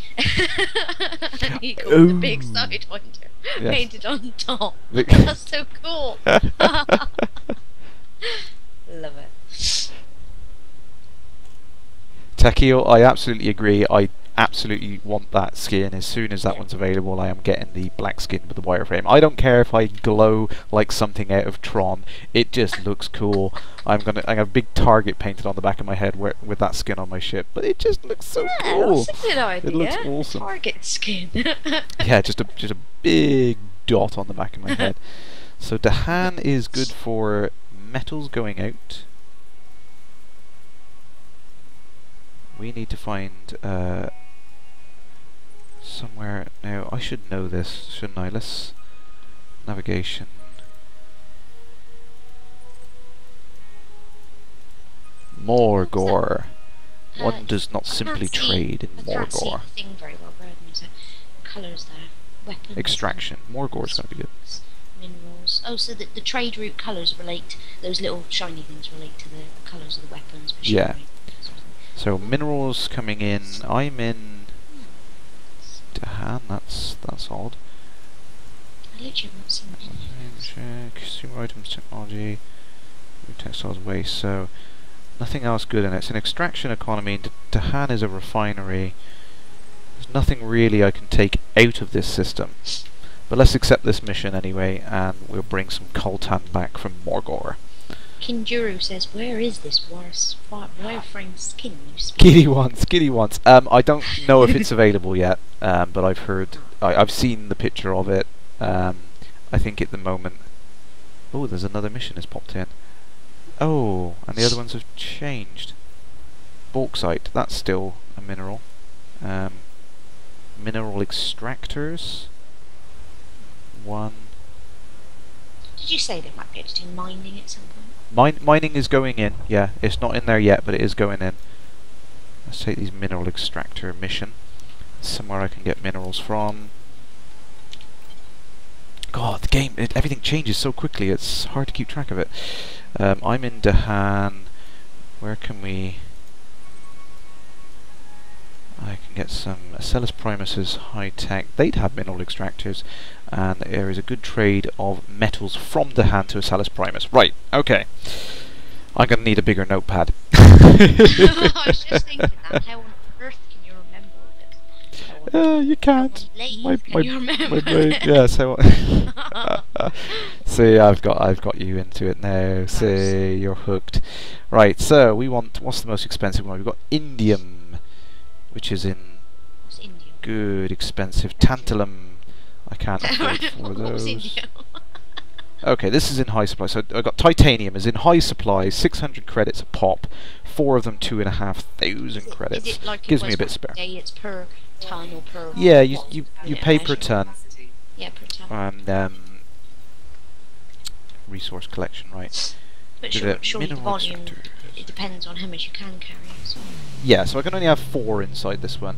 He got the big Sidewinder painted on top. That's so cool. Love it. Takio, I absolutely agree. I absolutely want that skin. As soon as that one's available, I am getting the black skin with the wireframe. I don't care if I glow like something out of Tron. It just looks cool. I have a big target painted on the back of my head with that skin on my ship, but it just looks so cool. That's a good idea. It looks awesome. Target skin. Yeah, just a big dot on the back of my head. So Dahan is good for metals going out. We need to find somewhere. Now I should know this, shouldn't I? Let's navigation. Morgor. One does not simply trade in Morgor. I can't see the thing very well, Brad. Colours there. Weapons. Extraction. Morgor's going to be good. Minerals. Oh, so the trade route colours relate. Those little shiny things relate to the colours of the weapons. Yeah. So minerals coming in. I'm in Dahan. That's odd. I literally haven't seen Check consumer items, technology, textiles, waste. So nothing else good in it. It's an extraction economy. Dahan is a refinery. There's nothing really I can take out of this system. But let's accept this mission anyway, and we'll bring some coltan back from Morgor. Kinjuru says, where is this wireframe skin you speak? Giddy wants. I don't know if it's available yet, but I've heard, I've seen the picture of it. I think at the moment. Oh, there's another mission has popped in. Oh, and the other ones have changed. Bauxite, that's still a mineral. Mineral extractors. One. Did you say they might be able to do mining at some point? Mining is going in, yeah. It's not in there yet, but it is going in. Let's take these mineral extractor mission. Somewhere I can get minerals from. God, the game, everything changes so quickly, it's hard to keep track of it. I'm in Dahan. Where can we... I can get some Acellus Primus's high-tech. They'd have mineral extractors, and there is a good trade of metals from Dahan to Acellus Primus. Right, okay. I'm going to need a bigger notepad. I was just thinking that. How on earth can you remember all this? You can't. Can you remember? Yeah, so see, I've got you into it now. See, you're hooked. Right, so we want, what's the most expensive one? We've got indium, which is in good, expensive. Tantalum, I can't afford for those. Okay, this is in high supply. So I've got titanium is in high supply, 600 credits a pop. 4 of them 2,500 credits. Is it like Gives me a bit spare. Yeah, it's per ton or per. Yeah, you pay per ton. Yeah, per ton. And resource collection, right? But surely the volume, it depends on how much you can carry as well. Yeah, so I can only have 4 inside this one.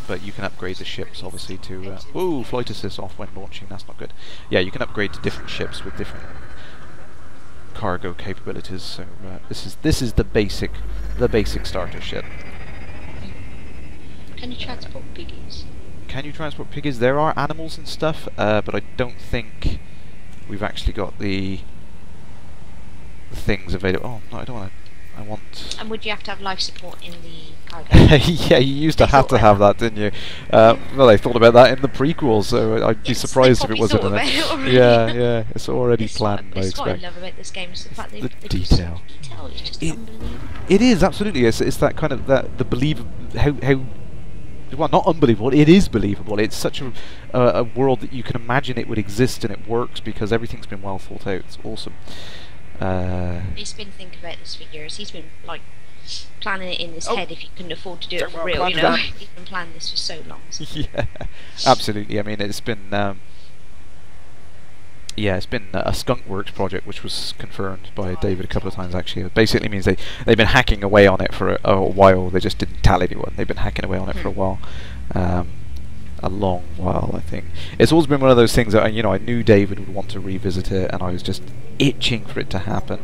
But you can upgrade the ships, obviously, to... ooh, flight assist off when launching, that's not good. Yeah, you can upgrade to different ships with different cargo capabilities, so this is the basic starter ship. Can you transport piggies? Can you transport piggies? There are animals and stuff, but I don't think we've actually got the things available. Oh, no, I don't want to... I want... And would you have to have life support in the cargo? Yeah, you used to have that, didn't you? Well, they thought about that in the prequel, so I'd be surprised if it wasn't in it. Yeah, it's already planned, I expect. That's what I love about this game, is the fact that the detail. It's just unbelievable. It is, absolutely. It's that kind of, the believe... How... Well, not unbelievable, it is believable. It's such a world that you can imagine it would exist, and it works because everything's been well thought out. It's awesome. He's been thinking about this for years. He's been like planning it in his head if he couldn't afford to do it for real, you know. He's been planning this for so long. So. Yeah, absolutely. I mean, it's been it's been a Skunkworks project, which was confirmed by David a couple of times actually. It basically means they've been hacking away on it for a while. They just didn't tell anyone. They've been hacking away on it for a while. A long while, I think. It's always been one of those things that I knew David would want to revisit it, and I was just itching for it to happen.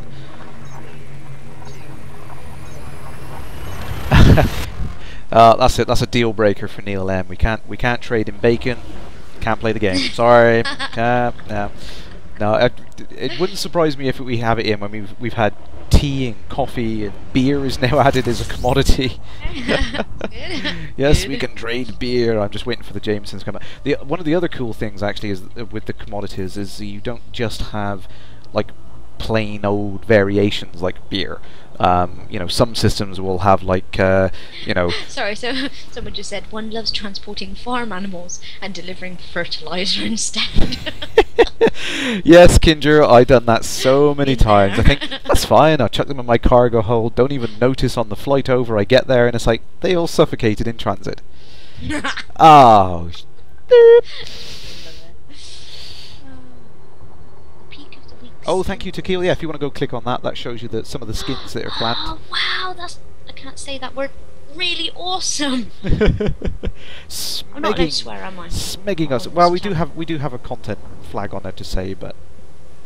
That's it. That's a deal breaker for Neil M. We can't trade in bacon. Can't play the game. Sorry. No. It wouldn't surprise me if we have it in when we've had tea and coffee and beer is now added as a commodity. Yes, we can trade beer. I'm just waiting for the Jamesons to come out. One of the other cool things actually is with the commodities is you don't just have like plain old variations like beer. Some systems will have like Sorry, so someone just said one loves transporting farm animals and delivering fertilizer instead. Yes, Kinger, I've done that so many times. I think that's fine. I'll chuck them in my cargo hold. Don't even notice on the flight over. I get there and it's like they all suffocated in transit. Oh. Oh, thank you, Tequila. Yeah, if you want to go click on that, that shows you some of the skins that are planned. Oh, wow, I can't say that word. Really awesome. I'm not going to swear, am I? Smegging us. Well, we do have a content flag on there to say, but.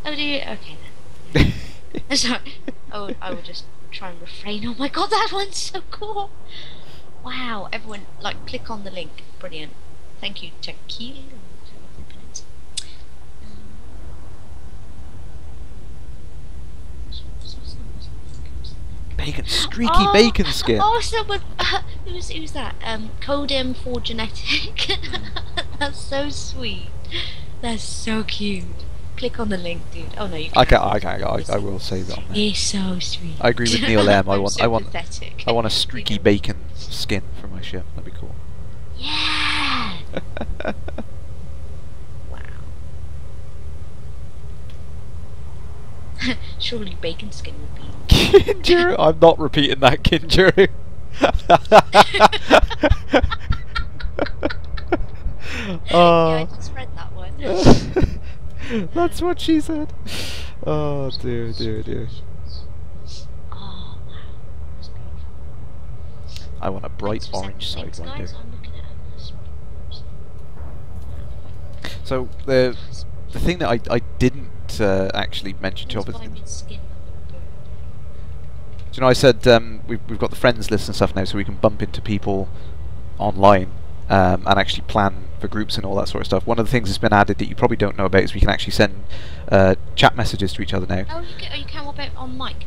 Oh, do you? Okay then. Sorry. I will just try and refrain. Oh my god, that one's so cool. Wow, everyone, click on the link. Brilliant. Thank you, Tequila. Bacon, streaky bacon skin. Oh, someone. Who's that? Codem for genetic. That's so sweet. That's so cute. Click on the link, dude. Oh no, you can't. I will save it on there. He's so sweet. I agree with Neil M. I want pathetic. I want a streaky bacon skin for my ship. That'd be cool. Yeah. Surely bacon skin would be. Kinjuru? I'm not repeating that, Kinjuru. Yeah, I just read that one. That's what she said. Oh dear, dear, dear. Oh wow, that's beautiful. I want a bright Thanks for orange sending side links, winder. guys. I'm looking at them. So the thing that I didn't actually mention to you, obviously, you know, I said we've got the friends list and stuff now, so we can bump into people online and actually plan for groups and all that sort of stuff. One of the things that's been added that you probably don't know about is we can actually send chat messages to each other now. Oh, you can. What about on mic?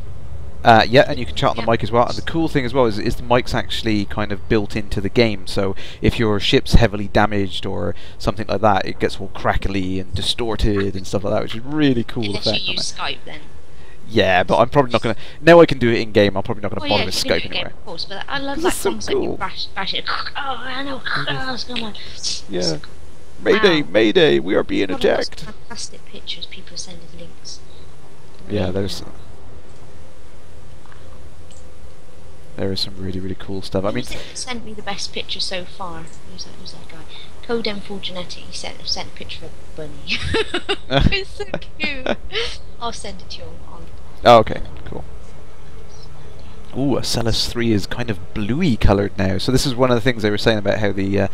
Yeah, and you can chat on the mic as well. And the cool thing as well is the mic's actually kind of built into the game. So if your ship's heavily damaged or something like that, it gets all crackly and distorted and stuff like that, which is really cool. Unless effect you on use it. Skype, then. Yeah, but I'm probably not going to... Now I can do it in-game, I'm probably not going to bother with you can Skype do it anyway. again, of course, but I love This that is so concept. cool. You bash it. Oh, I know. What's going on? Yeah. So cool. Mayday, Wow. mayday, we are being God, lots of attacked. fantastic pictures. People sending links. Yeah, there is some really, really cool stuff. I mean, Who's it that sent me the best picture so far? Who's that guy? Codem for Genetic. He sent a picture of a bunny. It's so cute. I'll send it to you on. oh, okay, cool. Ooh, Acellus 3 is kind of bluey coloured now. So this is one of the things they were saying about how the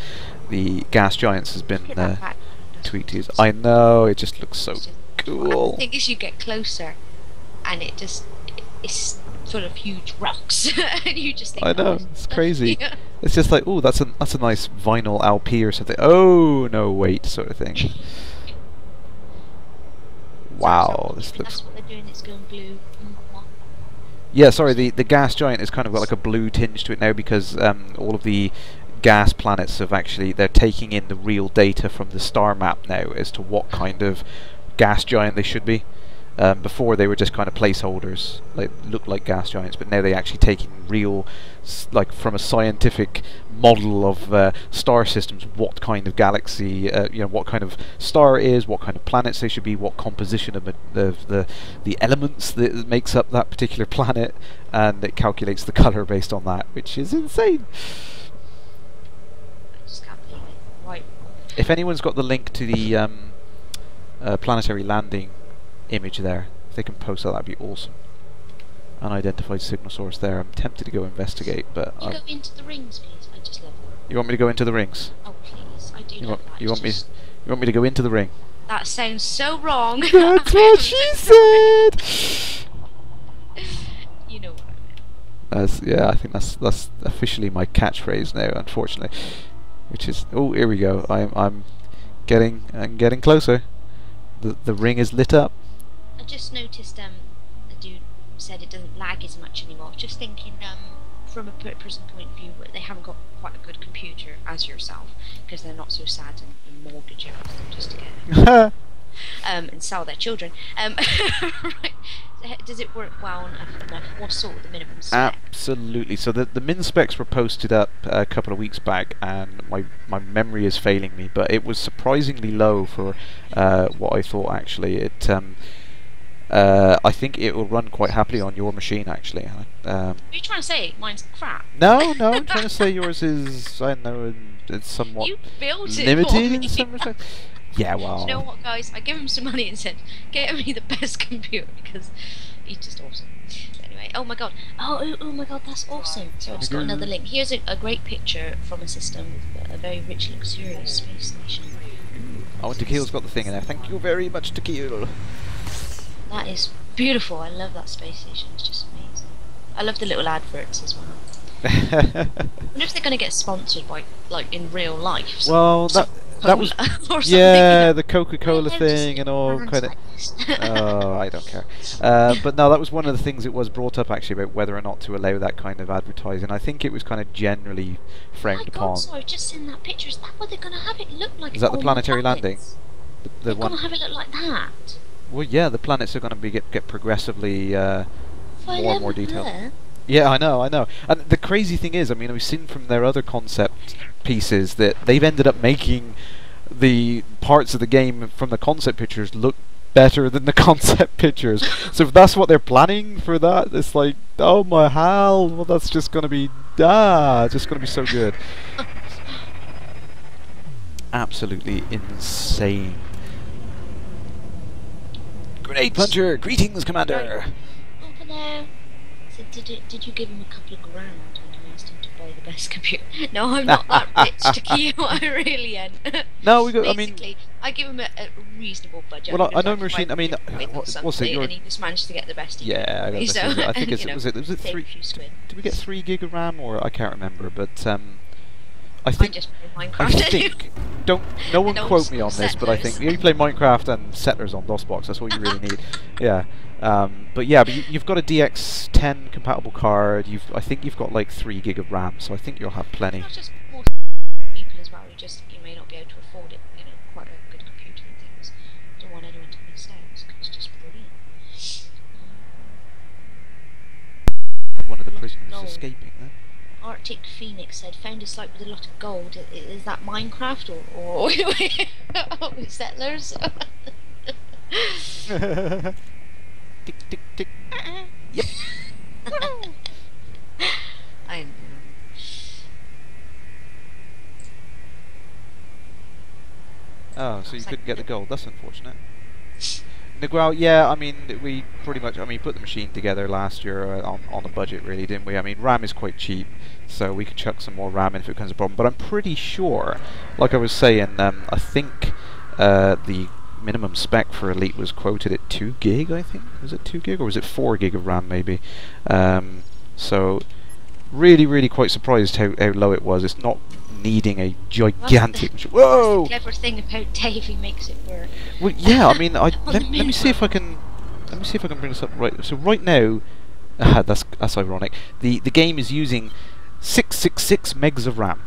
gas giants has been Look at that back. tweaked. I know, it just looks so The cool. thing is, you get closer, and it's sort of huge rocks, and you just think, I know, oh, it's crazy. Yeah. It's just like, ooh, that's a nice vinyl LP or something. Oh no, wait, sort of thing. Wow, So this looks. that's what they're doing. It's going blue. Yeah, sorry, the gas giant has kind of got like a blue tinge to it now because all of the gas planets have actually, they're taking in the real data from the star map now as to what kind of gas giant they should be. Before they were just kind of placeholders, like looked like gas giants, but now they actually taking real, like from a scientific model of star systems, what kind of galaxy, you know, what kind of star it is, what kind of planets they should be, what composition of the elements that makes up that particular planet, and it calculates the color based on that, which is insane. I just can't believe it. Right. If anyone's got the link to the Planetary Landing image there, if they can post that, that'd be awesome. Unidentified signal source there. I'm tempted to go investigate, but You go into the rings, please. I just love it. you want me to go into the rings? Oh, please. I do You love want that. you want me It's you want me to go into the ring? That sounds so wrong. That's what she said. You know what I meant. Yeah, I think that's officially my catchphrase now, unfortunately. Which is, oh, here we go. I'm getting closer. The ring is lit up. I just noticed a dude said it doesn't lag as much anymore. Just thinking from a person point of view, they haven't got quite a good computer as yourself, because they're not so sad and mortgage everything just to get and sell their children. Right. Does it work well enough? What sort of the minimum spec? Absolutely. So the min specs were posted up a couple of weeks back, and my memory is failing me, but it was surprisingly low for what I thought. Actually, it I think it will run quite happily on your machine. Actually, What are you trying to say? Mine's crap. no, I'm trying to say yours is, I don't know, it's somewhat You built it limited for in me. some respect. Yeah, well. Do you know what, guys? I gave him some money and said, get me the best computer, because he's just awesome. Anyway, oh my god. Oh my god, that's awesome. So I just got another link. Here's a great picture from a system with a very rich, luxurious space station. Oh, and Tequil's got the thing in there. Thank you very much, Tequil. That is beautiful. I love that space station. It's just amazing. I love the little adverts as well. I wonder if they're going to get sponsored by, like, in real life. Well, that was, or something, yeah, you know. the Coca-Cola Yeah, thing just and all runs kind of. like this. Oh, I don't care. But no, that was one of the things that was brought up actually about whether or not to allow that kind of advertising. I think it was kind of generally frowned My upon. God, so I've just seen that picture. Is that what they're going to have it look like? Is that the on Planetary Landing? planets? The They're one. going to have it look like that. Well, yeah, the planets are going to be get progressively more and more detailed. There. Yeah, I know. And the crazy thing is, I mean, we've seen from their other concept pieces that they've ended up making the parts of the game from the concept pictures look better than the concept pictures. So if that's what they're planning for that, it's like, oh my hell, well that's just gonna be just gonna be so good. Absolutely insane. Grenade puncher, greetings, Commander. Oh, hello. So did you give him a couple of grand when you asked him to buy the best computer? No, I'm not that rich to keep I really am. No, we got. Basically, I give him a reasonable budget. Well, I know machine. I mean, what's it? And he just managed to get the best. Yeah, I think it's was it 3? Did we get 3 gig of RAM, or I can't remember, but I think no one quote me on this, but I think you play Minecraft and Settlers on DOSBox. That's all you really need. Yeah. But you've got a DX10 compatible card. I think you've got like 3 gig of RAM, so I think you'll have plenty. Not just more people as well. You may not be able to afford it. You know, quite a good computer and things. Don't want anyone to miss out. It's just brilliant. One of the prisoners escaping then. Arctic Phoenix said, found a site with a lot of gold. Is that Minecraft or Settlers? Tick tick tick. Yep. I know. Oh, so you couldn't get the gold. That's unfortunate. Well, yeah, I mean, we pretty much, put the machine together last year on a budget, really, didn't we? I mean, RAM is quite cheap, so we could chuck some more RAM in if it becomes a problem. But I'm pretty sure, like I was saying, I think the minimum spec for Elite was quoted at 2 gig, I think. Was it 2 gig, or was it 4 gig of RAM, maybe? So, really quite surprised how low it was. It's not needing a gigantic machine. Whoa! That's the clever thing about Dave, he makes it work. Well, yeah, I mean, let me see if I can bring this up right. So right now, that's ironic. The game is using 666 megs of RAM,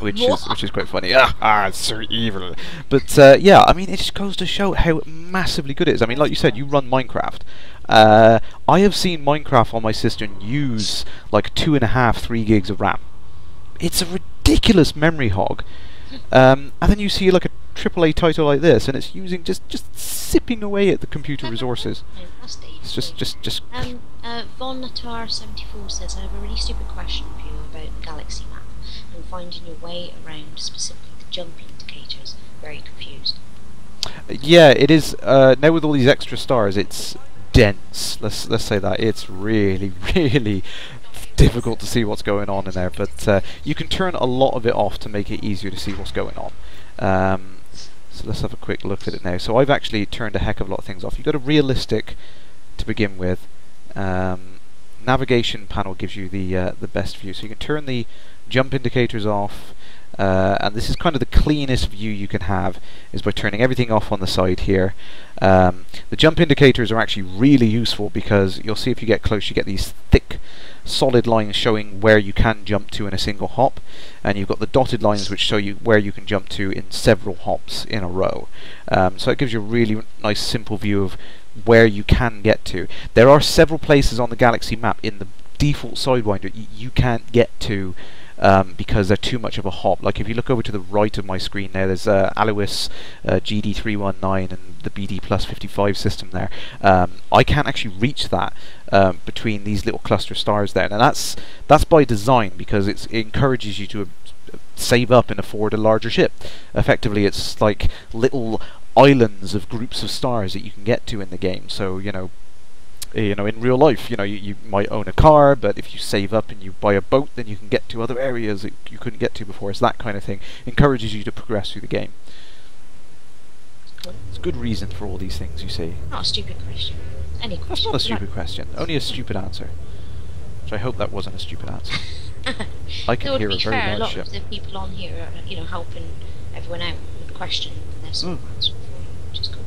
which is quite funny. It's so evil. But yeah, I mean, it just goes to show how massively good it is. I mean, like you said, you run Minecraft. I have seen Minecraft on my system use like 2.5, 3 gigs of RAM. It's a ridiculous memory hog. And then you see like a AAA title like this, and it's using just sipping away at the computer resources. It's just. Vonatar74 says, I have a really stupid question for you about the galaxy map and finding your way around, specifically the jump indicators. Very confused. Yeah, it is. Now with all these extra stars, it's dense. Let's say that it's really difficult to see what's going on in there, but you can turn a lot of it off to make it easier to see what's going on. So let's have a quick look at it now. So I've actually turned a heck of a lot of things off. You've got a realistic to begin with. Navigation panel gives you the best view, so you can turn the jump indicators off, and this is kind of the cleanest view you can have, is by turning everything off on the side here. The jump indicators are actually really useful because you'll see if you get close, you get these thick solid lines showing where you can jump to in a single hop, and you've got the dotted lines which show you where you can jump to in several hops in a row. So it gives you a really nice simple view of where you can get to. There are several places on the galaxy map in the default Sidewinder you can't get to because they're too much of a hop. Like if you look over to the right of my screen there, there's Alois GD319 and the BD plus 55 system there. I can't actually reach that between these little cluster stars there, and that's by design, because it encourages you to save up and afford a larger ship. Effectively, it's like little islands of groups of stars that you can get to in the game. So in real life, you might own a car, but if you save up and you buy a boat, then you can get to other areas that you couldn't get to before. It's that kind of thing. Encourages you to progress through the game. It's a good reason for all these things, you see. Not a stupid question. Any question? That's not a stupid question. Only a stupid answer. Which I hope that wasn't a stupid answer. I can hear a very large large ship. A lot of the people on here are, helping everyone out with questions, and there's some answers for you, which is cool.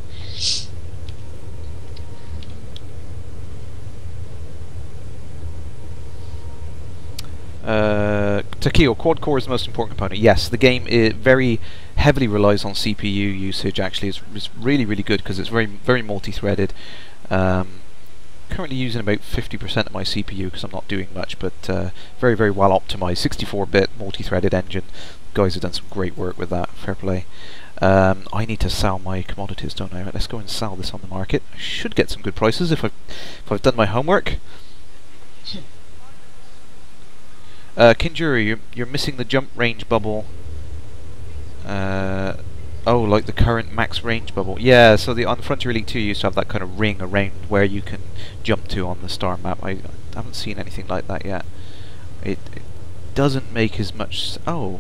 Takio, quad core is the most important component. Yes, the game very heavily relies on CPU usage. Actually, it's really good because it's very multi-threaded. Currently using about 50% of my CPU because I'm not doing much, but very well optimized. 64-bit multi-threaded engine. Guys have done some great work with that. Fair play. I need to sell my commodities, don't I? Right, let's go and sell this on the market. I should get some good prices if I've done my homework. Kinjuri, you're missing the jump range bubble. Oh, like the current max range bubble. Yeah, so on Frontier League 2 you used to have that kind of ring around where you can jump to on the star map. I haven't seen anything like that yet. It doesn't make as much... Oh,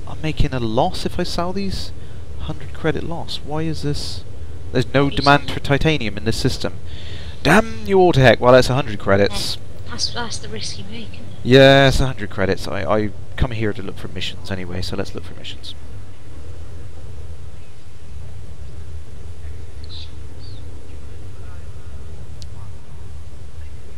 I'm making a loss if I sell these? 100 credit loss. Why is this? There's no demand for titanium in this system. Damn you all to heck. Well, that's 100 credits. That's the risk you make, isn't it? Yeah, it's 100 credits. I come here to look for missions anyway, so let's look for missions.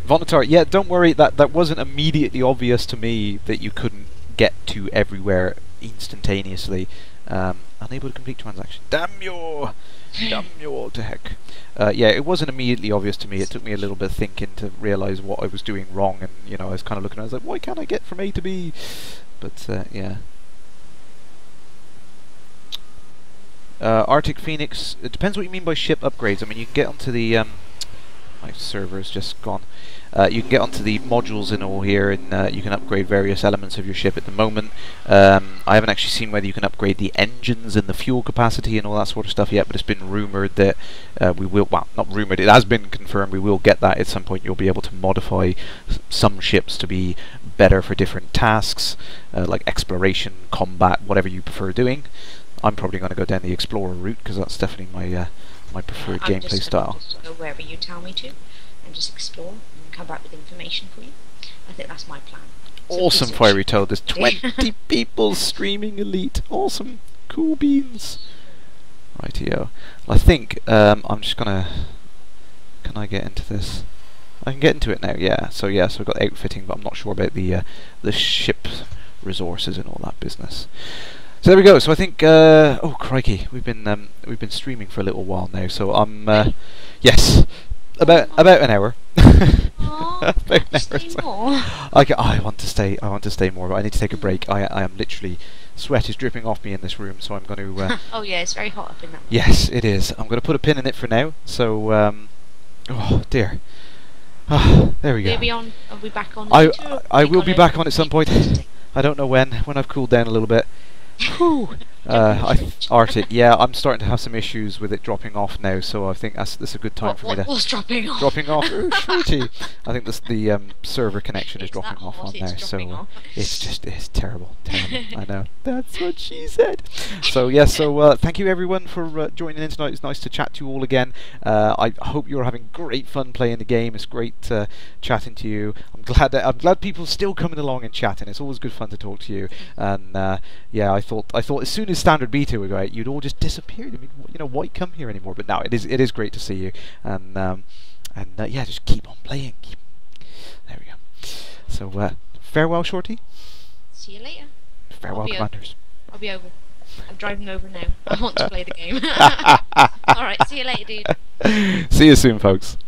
Vonatar, yeah, don't worry, that wasn't immediately obvious to me that you couldn't get to everywhere instantaneously. Unable to complete transaction. Damn you! Damn you all to heck. Yeah, it wasn't immediately obvious to me. It took me a little bit of thinking to realise what I was doing wrong, and you know, I was kind of looking at it, I was like, why can't I get from A to B? But yeah. Arctic Phoenix, it depends what you mean by ship upgrades. I mean, you can get onto the my server's just gone. You can get onto the modules and all here, and you can upgrade various elements of your ship at the moment. I haven't actually seen whether you can upgrade the engines and the fuel capacity and all that sort of stuff yet, but it's been rumoured that we will, well, not rumoured, it has been confirmed we will get that at some point. You'll be able to modify some ships to be better for different tasks, like exploration, combat, whatever you prefer doing. I'm probably going to go down the explorer route, because that's definitely my my preferred gameplay style. Just go wherever you tell me to, and just explore and come back with information for you. I think that's my plan. So awesome, Fiery Toad. There's 20 people streaming Elite. Awesome. Cool beans. Rightio. Well, I think I'm just gonna... Can I get into this? I can get into it now, yeah. So I've got outfitting, but I'm not sure about the ship resources and all that business. So there we go. So I think, oh crikey, we've been streaming for a little while now. So I'm, yes, about an hour. About an hour. So I want to stay more, but I need to take a break. I am literally, sweat is dripping off me in this room, so I'm going to. Oh yeah, it's very hot up in that room. Yes, it is. I'm going to put a pin in it for now. So, oh dear. There we go. Are we back on? I will be back on at some point. I don't know when I've cooled down a little bit. Arctic, yeah, I'm starting to have some issues with it dropping off now, so I think that's a good time for me to... What's dropping off? Dropping off? Oh, Shorty! I think the server connection is dropping off on now, so it's terrible. I know. That's what she said. So yeah, thank you everyone for joining in tonight. It's nice to chat to you all again. I hope you're having great fun playing the game. It's great chatting to you. I'm glad people are still coming along and chatting. It's always good fun to talk to you. And yeah, I thought as soon as Standard Beta would go out, you'd all just disappeared. I mean, you know, why come here anymore? But now it is great to see you. And yeah, just keep on playing. There we go. So farewell, Shorty. See you later. Farewell, Commanders. I'll be over. I'm driving over now. I want to play the game. Alright, see you later, dude. See you soon, folks.